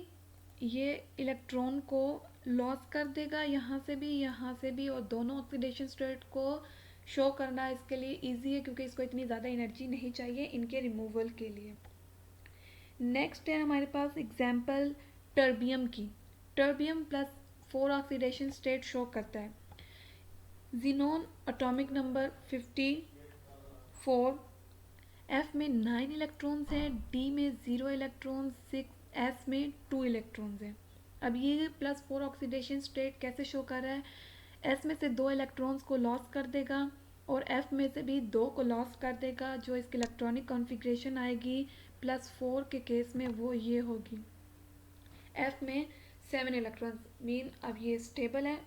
ये इलेक्ट्रॉन को लॉस कर देगा, यहाँ से भी, और दोनों ऑक्सीडेशन स्टेट को शो करना इसके लिए इजी है, क्योंकि इसको इतनी ज़्यादा एनर्जी नहीं चाहिए इनके रिमूवल के लिए। नेक्स्ट है हमारे पास एग्जाम्पल टर्बियम की। Terbium plus 4 oxidation state show करता है। जिनोन एटॉमिक नंबर 54, एफ में 9 इलेक्ट्रॉन्स हैं, डी में 0 इलेक्ट्रॉन्स, 6 एस में 2 इलेक्ट्रॉन्स हैं। अब ये +4 ऑक्सीडेशन स्टेट कैसे शो कर रहा है, एस में से 2 इलेक्ट्रॉन्स को लॉस कर देगा और एफ में से भी 2 को लॉस कर देगा। जो इसकी इलेक्ट्रॉनिक कॉन्फ़िगरेशन आएगी +4 के केस में वो ये होगी, एफ में 7 इलेक्ट्रॉन्स, मीन अब ये स्टेबल है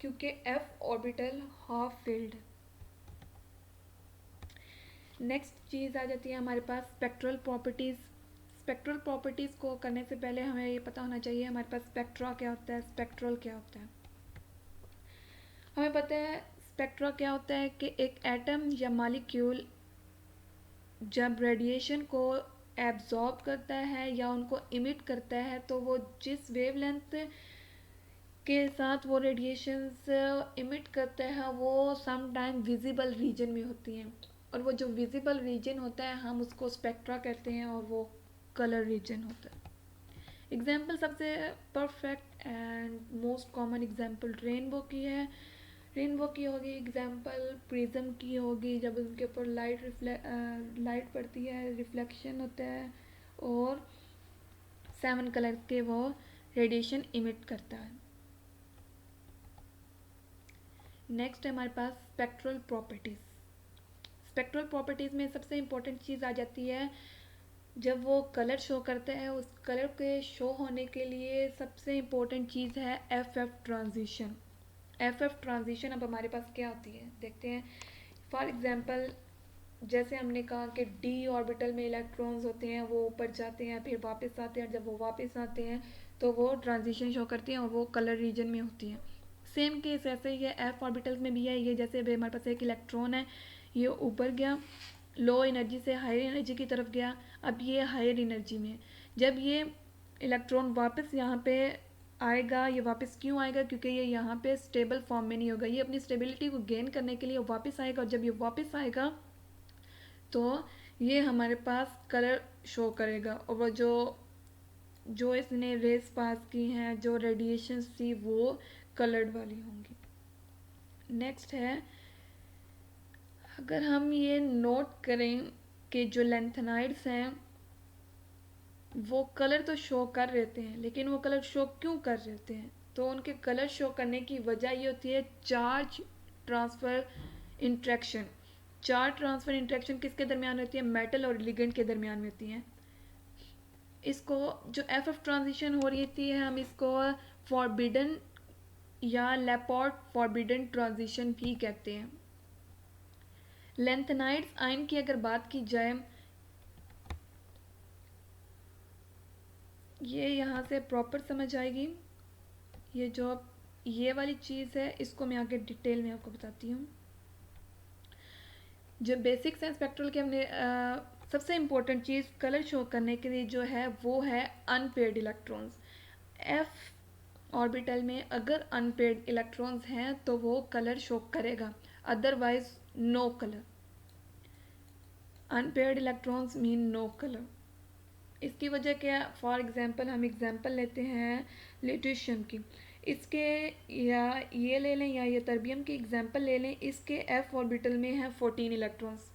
क्योंकि F orbital half filled. Next चीज़ आ जाती है हमारे पास स्पेक्ट्रल प्रॉपर्टीज़। स्पेक्ट्रल प्रॉपर्टीज़ को करने से पहले हमें ये पता होना चाहिए हमारे पास स्पेक्ट्रा क्या होता है, स्पेक्ट्रल क्या होता है। हमें पता है स्पेक्ट्रा क्या होता है कि एक एटम या मॉलिक्यूल जब रेडिएशन को एब्जॉर्ब करता है या उनको इमिट करता है, तो वो जिस वेवलेंथ के साथ वो रेडिएशंस इमिट करता है वो सम टाइम विजिबल रीजन में होती हैं, और वो जो विजिबल रीजन होता है हम उसको स्पेक्ट्रा कहते हैं, और वो कलर रीजन होता है। एग्जाम्पल सबसे perfect and most common example rainbow की है। रेनबो की होगी एग्जाम्पल, प्रिज्म की होगी, जब उनके ऊपर लाइट पड़ती है, रिफ्लेक्शन होता है और 7 कलर के वो रेडिएशन इमिट करता है। नेक्स्ट है हमारे पास स्पेक्ट्रल प्रॉपर्टीज़। स्पेक्ट्रल प्रॉपर्टीज़ में सबसे इम्पोर्टेंट चीज़ आ जाती है, जब वो कलर शो करते हैं उस कलर के शो होने के लिए सबसे इम्पोर्टेंट चीज़ है एफ ट्रांजिशन। एफ ट्रांजिशन अब हमारे पास क्या होती है देखते हैं। फॉर एग्जांपल, जैसे हमने कहा कि डी ऑर्बिटल में इलेक्ट्रॉन्स होते हैं, वो ऊपर जाते हैं फिर वापस आते हैं, जब वो वापस आते हैं तो वो ट्रांजिशन शो करती हैं और वो कलर रीजन में होती हैं। सेम केस ऐसे ही है एफ ऑर्बिटल में भी है। ये जैसे अभी हमारे पास एक इलेक्ट्रॉन है, ये ऊपर गया, लो एनर्जी से हायर एनर्जी की तरफ गया, अब ये हायर एनर्जी में। जब ये इलेक्ट्रॉन वापस यहाँ पे आएगा, ये वापस क्यों आएगा, क्योंकि ये यहाँ पे स्टेबल फॉर्म में नहीं होगा, ये अपनी स्टेबिलिटी को गेन करने के लिए वापस आएगा, और जब ये वापस आएगा तो ये हमारे पास कलर शो करेगा, और वो जो इसने रेस पास की हैं, जो रेडिएशन थी वो कलर्ड वाली होंगी। नेक्स्ट है, अगर हम ये नोट करें कि जो लेंथेनाइड्स हैं वो कलर तो शो कर रहते हैं, लेकिन वो कलर शो क्यों कर रहते हैं, तो उनके कलर शो करने की वजह ये होती है charge transfer interaction. Charge transfer interaction किसके दरमियान होती है, मेटल और लिगेंड के दरमियान में होती हैं। इसको जो एफ ट्रांजिशन हो रही थी हम इसको फॉरबिडन या लेपोर्ट फॉरबिडन ट्रांजिशन भी कहते हैं। लेंथेनाइड्स आयन की अगर बात की जाए, ये यहाँ से प्रॉपर समझ आएगी। ये वाली चीज़ है, इसको मैं आगे डिटेल में आपको बताती हूँ। जो बेसिक्स हैं स्पेक्ट्रल के, हमने सबसे इम्पोर्टेंट चीज़ कलर शो करने के लिए जो है वो है अनपेयर्ड इलेक्ट्रॉन्स। एफ ऑर्बिटल में अगर अनपेयर्ड इलेक्ट्रॉन्स हैं तो वो कलर शो करेगा, otherwise no colour. Unpaired electrons mean no colour. इसकी वजह क्या, फॉर एग्जांपल हम एग्जांपल लेते हैं ल्यूटिशियम की, इसके या ये ले लें या ये टर्बियम की एग्जांपल ले लें। इसके एफ ऑर्बिटल में है 14 इलेक्ट्रॉन्स,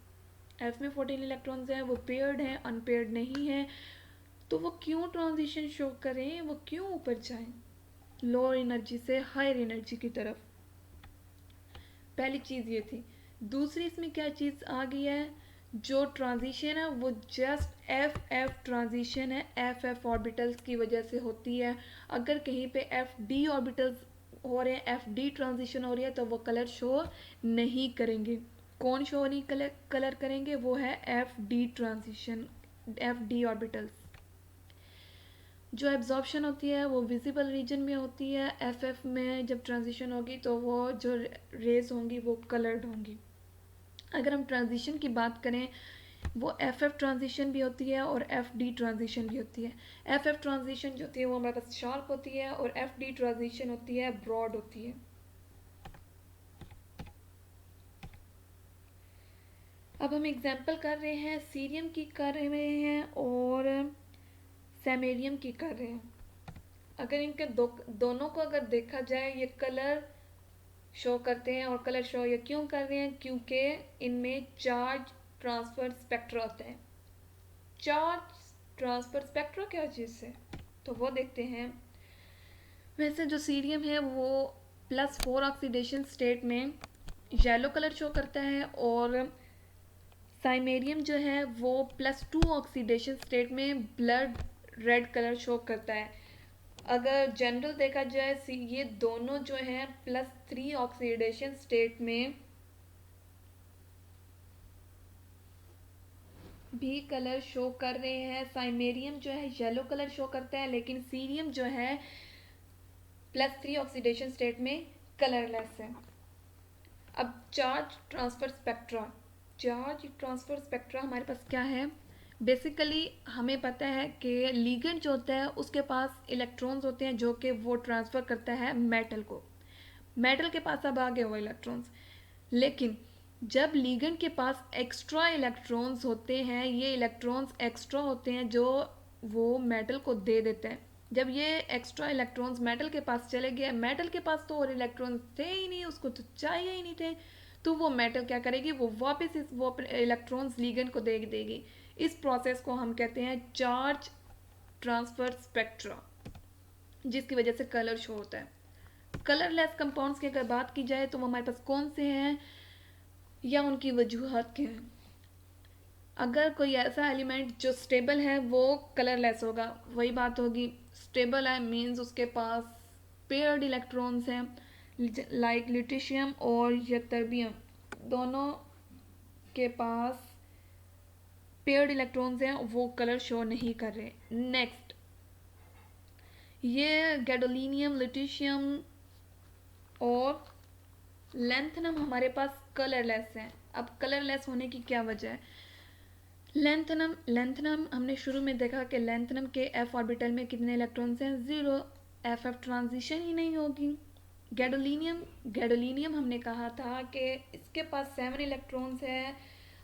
एफ में 14 इलेक्ट्रॉन्स हैं, वो पेयर्ड हैं, अनपेयर्ड नहीं है। तो वो क्यों ट्रांजिशन शो करें, वो क्यों ऊपर जाएं लोअर एनर्जी से हायर एनर्जी की तरफ। पहली चीज़ ये थी। दूसरी इसमें क्या चीज़ आ गई है, जो ट्रांजिशन है वो जस्ट एफ एफ ट्रांजिशन है, एफ एफ ऑर्बिटल्स की वजह से होती है। अगर कहीं पे एफ डी ऑर्बिटल्स हो रहे हैं, एफ डी ट्रांजिशन हो रही है, तो वो कलर शो नहीं करेंगे। कौन शो नहीं कलर करेंगे, वो है F D transition, F D orbitals. जो एब्जॉर्प्शन होती है वो विजिबल रीजन में होती है, एफ एफ में जब ट्रांजिशन होगी तो वो जो रेज होंगी वो कलर्ड होंगी। अगर हम ट्रांजिशन की बात करें, वो एफ एफ ट्रांजिशन भी होती है और एफ डी ट्रांजिशन भी होती है। एफ एफ ट्रांजिशन जो होती है वो हमारे पास शार्प होती है, और एफ डी ट्रांजिशन होती है ब्रॉड होती है। अब हम एग्जाम्पल कर रहे हैं, सीरियम की कर रहे हैं और सैमेरियम की कर रहे हैं। अगर इनके दोनों को अगर देखा जाए, ये कलर शो करते हैं, और कलर शो ये क्यों कर रहे हैं, क्योंकि इनमें चार्ज ट्रांसफर स्पेक्ट्रा होते हैं। चार्ज ट्रांसफर स्पेक्ट्रा क्या चीज़ है, तो वो देखते हैं। वैसे जो सीरियम है वो +4 ऑक्सीडेशन स्टेट में येलो कलर शो करता है, और साइमेरियम जो है वो +2 ऑक्सीडेशन स्टेट में ब्लड रेड कलर शो करता है। अगर जनरल देखा जाए, ये दोनों जो हैं +3 ऑक्सीडेशन स्टेट में भी कलर शो कर रहे हैं। साइमेरियम जो है येलो कलर शो करता है, लेकिन सीरियम जो है +3 ऑक्सीडेशन स्टेट में कलरलेस है। अब charge transfer spectra, charge transfer spectra हमारे पास क्या है। बेसिकली हमें पता है कि लिगेंड जो होता है उसके पास इलेक्ट्रॉन्स होते हैं जो कि वो ट्रांसफ़र करता है मेटल को। मेटल के पास अब आ गए वो इलेक्ट्रॉन्स, लेकिन जब लिगेंड के पास एक्स्ट्रा इलेक्ट्रॉन्स होते हैं, ये इलेक्ट्रॉन्स एक्स्ट्रा होते हैं जो वो मेटल को दे देते हैं। जब ये एक्स्ट्रा इलेक्ट्रॉन्स मेटल के पास चले गए, मेटल के पास तो और इलेक्ट्रॉन्स थे ही नहीं, उसको तो चाहिए ही नहीं थे, तो वो मेटल क्या करेगी, वो वापस वो इलेक्ट्रॉन्स लिगेंड को दे देगी। इस प्रोसेस को हम कहते हैं चार्ज ट्रांसफर स्पेक्ट्रा, जिसकी वजह से कलर शो होता है। कलरलेस कंपाउंड्स की अगर बात की जाए तो वो हमारे पास कौन से हैं या उनकी वजूहत क्या हैं। अगर कोई ऐसा एलिमेंट जो स्टेबल है वो कलरलेस होगा, वही बात होगी। स्टेबल है मीन्स उसके पास पेयर्ड इलेक्ट्रॉन्स हैं, लाइक लिटिशियम और यटरबियम, दोनों के पास पेयर्ड इलेक्ट्रॉन्स हैं, वो कलर शो नहीं कर रहे। नेक्स्ट, ये गैडोलिनियम, लिटिशियम और लेंथनम हमारे पास कलरलेस हैं। अब कलरलेस होने की क्या वजह है। लेंथनम हमने शुरू में देखा कि लेंथनम के एफ ऑर्बिटल में कितने इलेक्ट्रॉन्स हैं, 0, एफ एफ ट्रांजिशन ही नहीं होगी। गैडोलिनियम हमने कहा था कि इसके पास 7 इलेक्ट्रॉन्स हैं,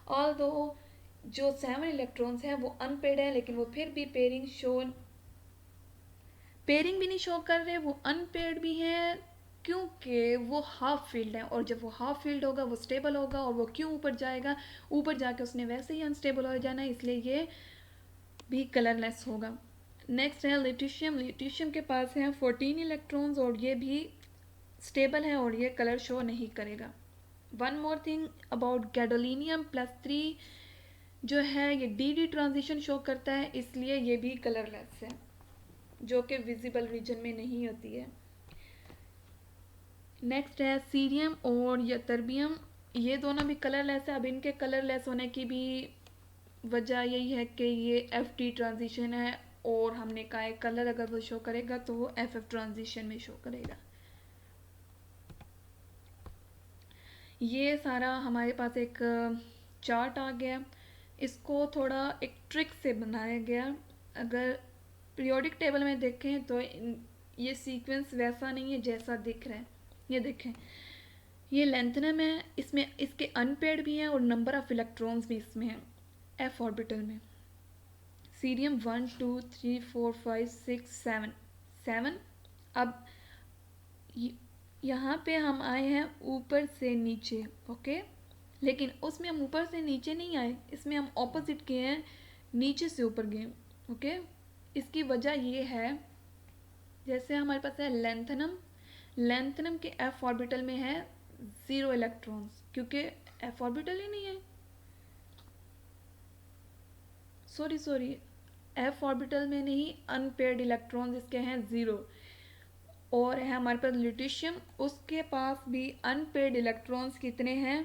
और दो जो 7 इलेक्ट्रॉन्स हैं वो अनपेड है, लेकिन वो फिर भी पेयरिंग भी नहीं शो कर रहे, वो अनपेड भी हैं क्योंकि वो हाफ फील्ड है, और जब वो हाफ फील्ड होगा वो स्टेबल होगा, और वो क्यों ऊपर जाएगा, ऊपर जाके उसने वैसे ही अनस्टेबल हो जाना है, इसलिए ये भी कलरलेस होगा। नेक्स्ट है लिटिशियम। लिटिशियम के पास हैं 14 इलेक्ट्रॉन्स, और ये भी स्टेबल है और ये कलर शो नहीं करेगा। One more thing about gadolinium, +3 जो है ये डी ट्रांजिशन शो करता है, इसलिए ये भी कलरलेस है, जो कि विजिबल रीजन में नहीं होती है। नेक्स्ट है सीरियम और यटरबियम, ये दोनों भी कलरलेस है। अब इनके कलरलेस होने की भी वजह यही है कि ये एफ टी ट्रांजिशन है, और हमने कहा है कलर अगर वो शो करेगा तो वो एफ एफ ट्रांजिशन में शो करेगा। ये सारा हमारे पास एक चार्ट आ गया, इसको थोड़ा एक ट्रिक से बनाया गया। अगर पीरियोडिक टेबल में देखें तो ये सीक्वेंस वैसा नहीं है जैसा दिख रहा है। ये देखें, ये लेंथनम है, इसमें इसके अनपेड भी हैं और नंबर ऑफ इलेक्ट्रॉन्स भी इसमें हैं एफ ऑर्बिटल में। सीरियम 1 2 3 4 5 6 7 7। अब यहाँ पे हम आए हैं ऊपर से नीचे, ओके, लेकिन उसमें हम ऊपर से नीचे नहीं आए, इसमें हम ऑपोजिट गए हैं, नीचे से ऊपर गए, ओके। इसकी वजह ये है, जैसे हमारे पास है लेंथनम, लेंथनम के एफ ऑर्बिटल में है 0 इलेक्ट्रॉन्स, क्योंकि एफ ऑर्बिटल ही नहीं है। सॉरी, एफ ऑर्बिटल में नहीं, अनपेयर्ड इलेक्ट्रॉन्स इसके हैं 0। और है हमारे पास लिटिशियम, उसके पास भी अनपेयर्ड इलेक्ट्रॉन्स कितने हैं?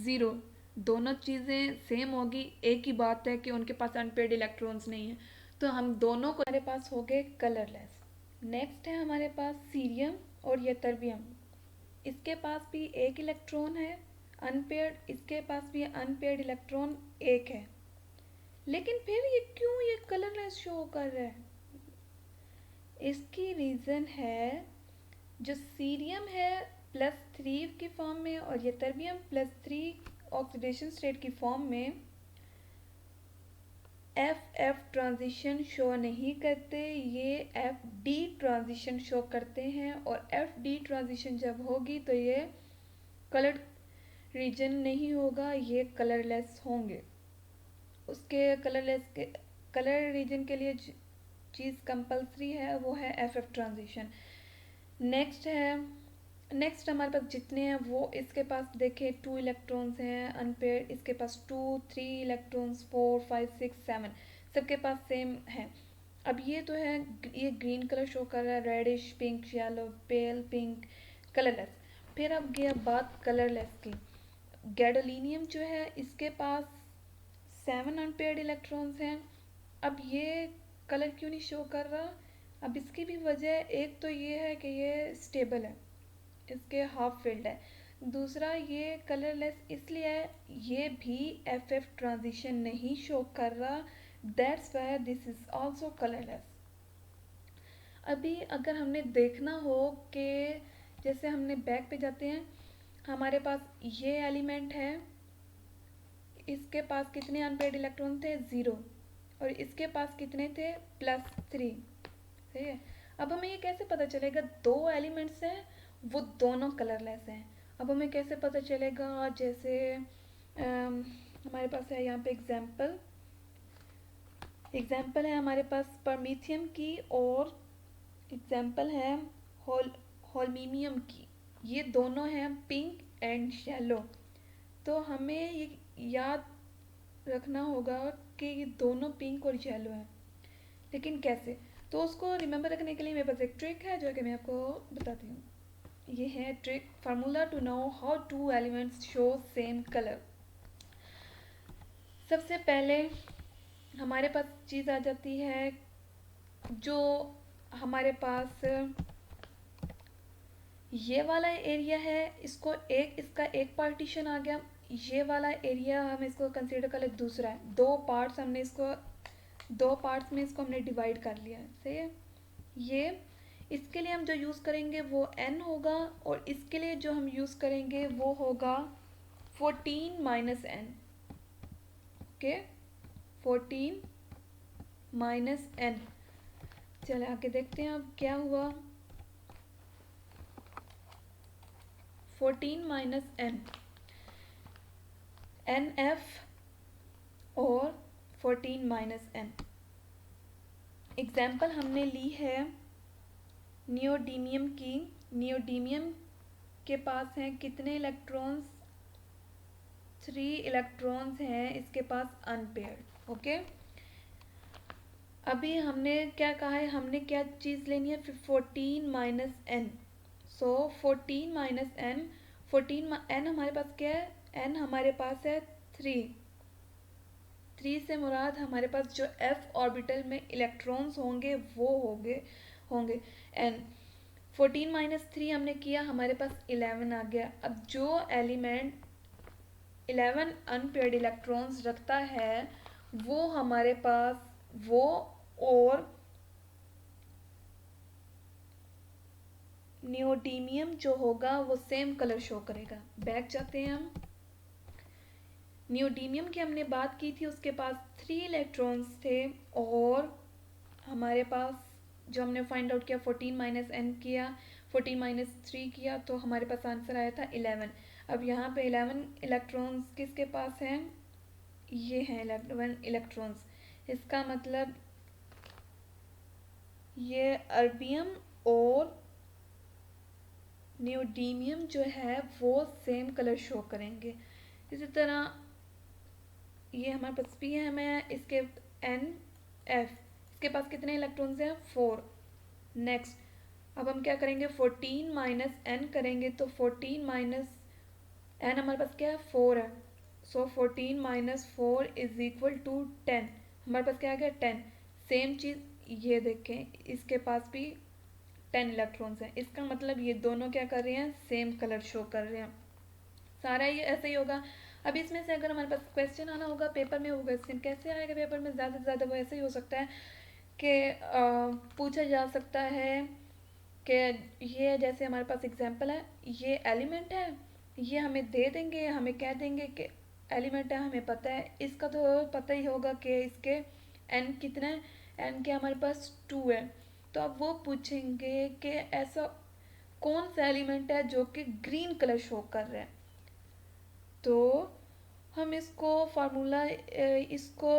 0। दोनों चीज़ें सेम होगी, एक ही बात है कि उनके पास अनपेयर्ड इलेक्ट्रॉन्स नहीं है, तो हम दोनों को हमारे पास हो गए कलरलेस। नेक्स्ट है हमारे पास सीरियम और यतरबियम, इसके पास भी एक इलेक्ट्रॉन है अनपेयर्ड, इसके पास भी अनपेयर्ड इलेक्ट्रॉन एक है, लेकिन फिर ये क्यों ये कलरलेस शो कर रहा है? इसकी रीज़न है, जो सीरियम है +3 की फॉर्म में और यतरबियम +3 ऑक्सीडेशन स्टेट की फॉर्म में एफ ट्रांजिशन शो नहीं करते, ये FD ट्रांजिशन शो करते हैं। और FD ट्रांजिशन जब होगी तो ये कलर्ड रीजन नहीं होगा, ये कलरलेस होंगे। उसके कलरलेस के कलर रीजन के लिए चीज़ कंपल्सरी है, वो है FF ट्रांजिशन। नेक्स्ट हमारे पास जितने हैं वो, इसके पास देखें 2 इलेक्ट्रॉन्स हैं अनपेयर्ड, इसके पास 2 3 इलेक्ट्रॉन्स 4 5 6 7 सबके पास सेम है। अब ये तो है, ये ग्रीन कलर शो कर रहा है, reddish pink yellow pale pink, colourless. फिर अब गया बात कलरलेस की। गैडोलिनियम जो है इसके पास 7 अनपेयर्ड इलेक्ट्रॉन्स हैं। अब ये कलर क्यों नहीं शो कर रहा? अब इसकी भी वजह, एक तो ये है कि ये स्टेबल है, इसके हाफ फील्ड है। दूसरा, ये कलरलेस इसलिए है, ये भी FF ट्रांजिशन नहीं शो कर रहा, that's why this is also colourless. अभी अगर हमने देखना हो कि जैसे हमने बैक पे जाते हैं, हमारे पास ये एलिमेंट है, इसके पास कितने अनपेयर्ड इलेक्ट्रॉन थे? 0। और इसके पास कितने थे? +3। सही है। अब हमें ये कैसे पता चलेगा दो एलिमेंट्स हैं वो दोनों कलरलेस हैं? अब हमें कैसे पता चलेगा? जैसे हमारे पास है यहाँ पे एग्जाम्पल है हमारे पास परमीथियम की, और एग्जाम्पल है होल्मीनियम की। ये दोनों हैं पिंक एंड येलो, तो हमें ये याद रखना होगा कि ये दोनों पिंक और येलो हैं। लेकिन कैसे? तो उसको रिमेंबर रखने के लिए मेरे पास एक ट्रिक है जो कि मैं आपको बताती हूँ। ये है trick, formula to know how 2 elements show same colour. सबसे पहले हमारे पास चीज़ आ जाती है, जो हमारे पास ये वाला एरिया है, इसका एक पार्टीशन आ गया। ये वाला एरिया हम इसको कंसीडर कर ले दूसरा है, दो पार्ट्स में इसको हमने डिवाइड कर लिया है। सही है। ये इसके लिए हम जो यूज़ करेंगे वो n होगा, और इसके लिए जो हम यूज़ करेंगे वो होगा 14 - n। Okay, 14 - n। चले आगे देखते हैं अब क्या हुआ। 14 - n, NF और 14 - n। एग्जाम्पल हमने ली है नियोडीमियम की। नियोडीमियम के पास हैं कितने इलेक्ट्रॉन्स? 3 इलेक्ट्रॉन्स हैं इसके पास अनपेयर्ड। ओके, अभी हमने क्या कहा है, हमने क्या चीज़ लेनी है? 14 - n। सो 14 - n, 14 n हमारे पास क्या है? n हमारे पास है 3। 3 से मुराद हमारे पास जो f ऑर्बिटल में इलेक्ट्रॉन्स होंगे वो होंगे n। 14 - 3 हमने किया, हमारे पास 11 आ गया। अब जो एलिमेंट 11 अनपेयर्ड इलेक्ट्रॉन्स रखता है वो हमारे पास और नियोडीमियम जो होगा वो सेम कलर शो करेगा। बैक जाते हैं हम। नियोडीमियम की हमने बात की थी, उसके पास 3 इलेक्ट्रॉन्स थे, और हमारे पास जो हमने फाइंड आउट किया 14 - n किया, 14 - 3 किया, तो हमारे पास आंसर आया था 11। अब यहाँ पे 11 इलेक्ट्रॉन्स किसके पास हैं? ये हैं 11 इलेक्ट्रॉन्स। इसका मतलब ये अर्बियम और नियोडीमियम जो है वो सेम कलर शो करेंगे। इसी तरह ये हमारे पास पी है, हमें इसके एन एफ, इसके पास कितने इलेक्ट्रॉन्स हैं? 4। नेक्स्ट अब हम क्या करेंगे? 14 माइनस एन करेंगे, तो 14 माइनस एन हमारे पास क्या है? 4 है। सो 14 माइनस 4 इज इक्वल टू 10। हमारे पास क्या आ गया? 10। सेम चीज़ ये देखें, इसके पास भी 10 इलेक्ट्रॉन्स हैं। इसका मतलब ये दोनों क्या कर रहे हैं? सेम कलर शो कर रहे हैं। सारा ये ऐसे ही होगा। अब इसमें से अगर हमारे पास क्वेश्चन आना होगा पेपर में, वो क्वेश्चन कैसे आएगा पेपर में? ज़्यादा से ज़्यादा वो ऐसे ही हो सकता है कि पूछा जा सकता है कि ये जैसे हमारे पास एग्जांपल है, ये एलिमेंट है, ये हमें दे देंगे, हमें कह देंगे कि एलिमेंट है, हमें पता है, इसका तो पता ही होगा कि इसके एन कितना है, एन के हमारे पास 2 है। तो अब वो पूछेंगे कि ऐसा कौन सा एलिमेंट है जो कि ग्रीन कलर शो कर रहा है। तो हम इसको फार्मूला इसको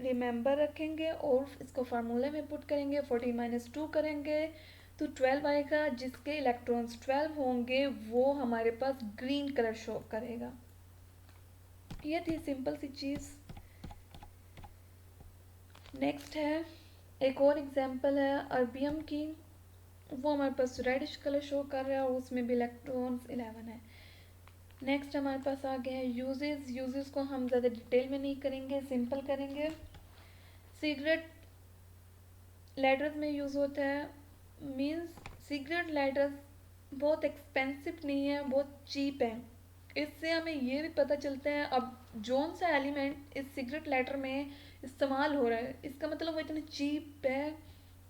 रिमेंबर रखेंगे और इसको फार्मूले में पुट करेंगे। 14 माइनस 2 करेंगे तो 12 आएगा, जिसके इलेक्ट्रॉन्स 12 होंगे वो हमारे पास ग्रीन कलर शो करेगा। ये थी सिंपल सी चीज़। नेक्स्ट है एक और एग्जांपल है अर्बियम की, वो हमारे पास रेडिश कलर शो कर रहा है और उसमें भी इलेक्ट्रॉन्स 11 है। नेक्स्ट हमारे पास आ गया है यूजेस। यूजेस को हम ज़्यादा डिटेल में नहीं करेंगे, सिंपल करेंगे। सिगरेट लाइटर्स में यूज़ होता है, मीन्स सिगरेट लाइटर्स बहुत एक्सपेंसिव नहीं है, बहुत चीप है। इससे हमें ये भी पता चलता है अब जौन सा एलिमेंट इस सिगरेट लाइटर में इस्तेमाल हो रहा है, इसका मतलब वो इतनी चीप है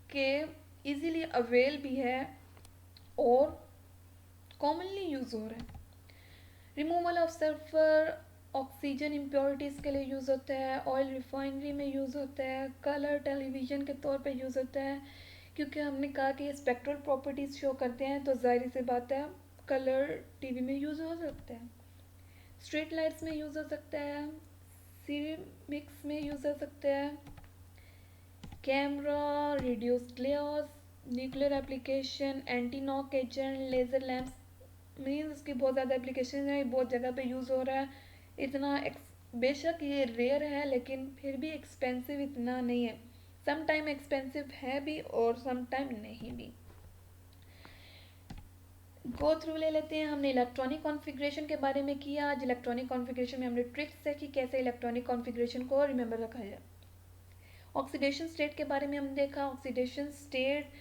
कि इजीली अवेल भी है और कॉमनली यूज़ हो रहा है। Removal of sulphur oxygen impurities के लिए यूज़ होता है, ऑयल रिफाइनरी में यूज़ होता है, कलर टेलीविज़न के तौर पे यूज़ होता है, क्योंकि हमने कहा कि ये स्पेक्ट्रल प्रॉपर्टीज़ शो करते हैं, तो जाहिर सी बात है कलर टीवी में यूज़ हो सकता है। स्ट्रीट लाइट्स में यूज़ हो सकता है, सिरेमिक्स में यूज़ हो सकता है, camera, radios ग्लेयर्स, nuclear application, anti knock agent, laser lamps, means उसकी बहुत ज़्यादा एप्लीकेशन है, बहुत जगह पे यूज़ हो रहा है। इतना बेशक ये रेयर है लेकिन फिर भी एक्सपेंसिव इतना नहीं है। सम टाइम एक्सपेंसिव है भी और सम टाइम नहीं भी। गो थ्रू ले लेते हैं। हमने इलेक्ट्रॉनिक कॉन्फ़िगरेशन के बारे में किया। आज इलेक्ट्रॉनिक कॉन्फ़िगरेशन में हमने ट्रिक्स देखी कैसे इलेक्ट्रॉनिक कॉन्फ़िगरेशन को रिमेंबर रखा जाए। ऑक्सीडेशन स्टेट के बारे में हमने देखा। ऑक्सीडेशन स्टेट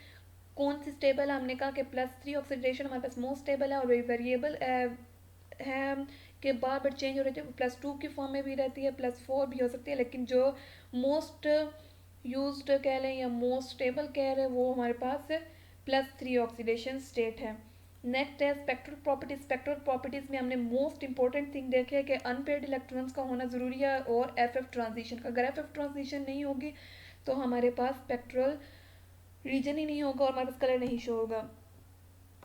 कौन सी स्टेबल है? हमने कहा कि +3 ऑक्सीडेशन हमारे पास मोस्ट स्टेबल है और वेरिएबल है कि बार बार चेंज हो रही है। +2 की फॉर्म में भी रहती है, +4 भी हो सकती है, लेकिन जो मोस्ट यूज्ड कह लें या मोस्ट स्टेबल कह रहे हैं वो हमारे पास +3 ऑक्सीडेशन स्टेट है। नेक्स्ट है स्पेक्ट्रल प्रॉपर्टीज। स्पेक्ट्रल प्रॉपर्टीज में हमने मोस्ट इंपॉर्टेंट थिंग देखे है कि अनपेयर्ड इलेक्ट्रॉन्स का होना ज़रूरी है और एफ ट्रांजिशन का। अगर एफ ट्रांजिशन नहीं होगी तो हमारे पास स्पेक्ट्रल रीजन ही नहीं होगा और हमारे पास कलर नहीं शो होगा।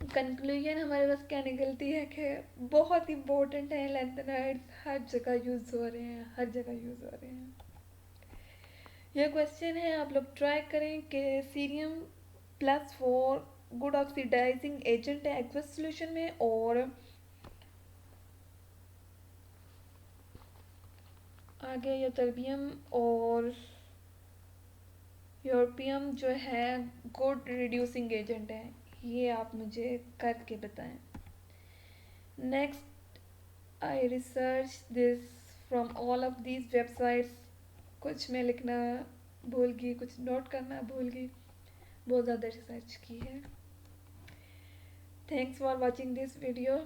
कंक्लूजन हमारे पास क्या निकलती है कि बहुत इंपॉर्टेंट है लैंथेनाइड्स, हर जगह यूज़ हो रहे हैं, हर जगह यूज़ हो रहे हैं। यह क्वेश्चन है, आप लोग ट्राई करें कि सीरियम +4 गुड ऑक्सीडाइजिंग एजेंट है एक्वस सोल्यूशन में, और आगे ये टर्बियम और यूरोपियम जो है गुड रिड्यूसिंग एजेंट है। ये आप मुझे करके बताएं। Next I research this from all of these websites. कुछ मैं लिखना भूल गई, कुछ नोट करना भूल गई, बहुत ज़्यादा रिसर्च की है। Thanks for watching this video.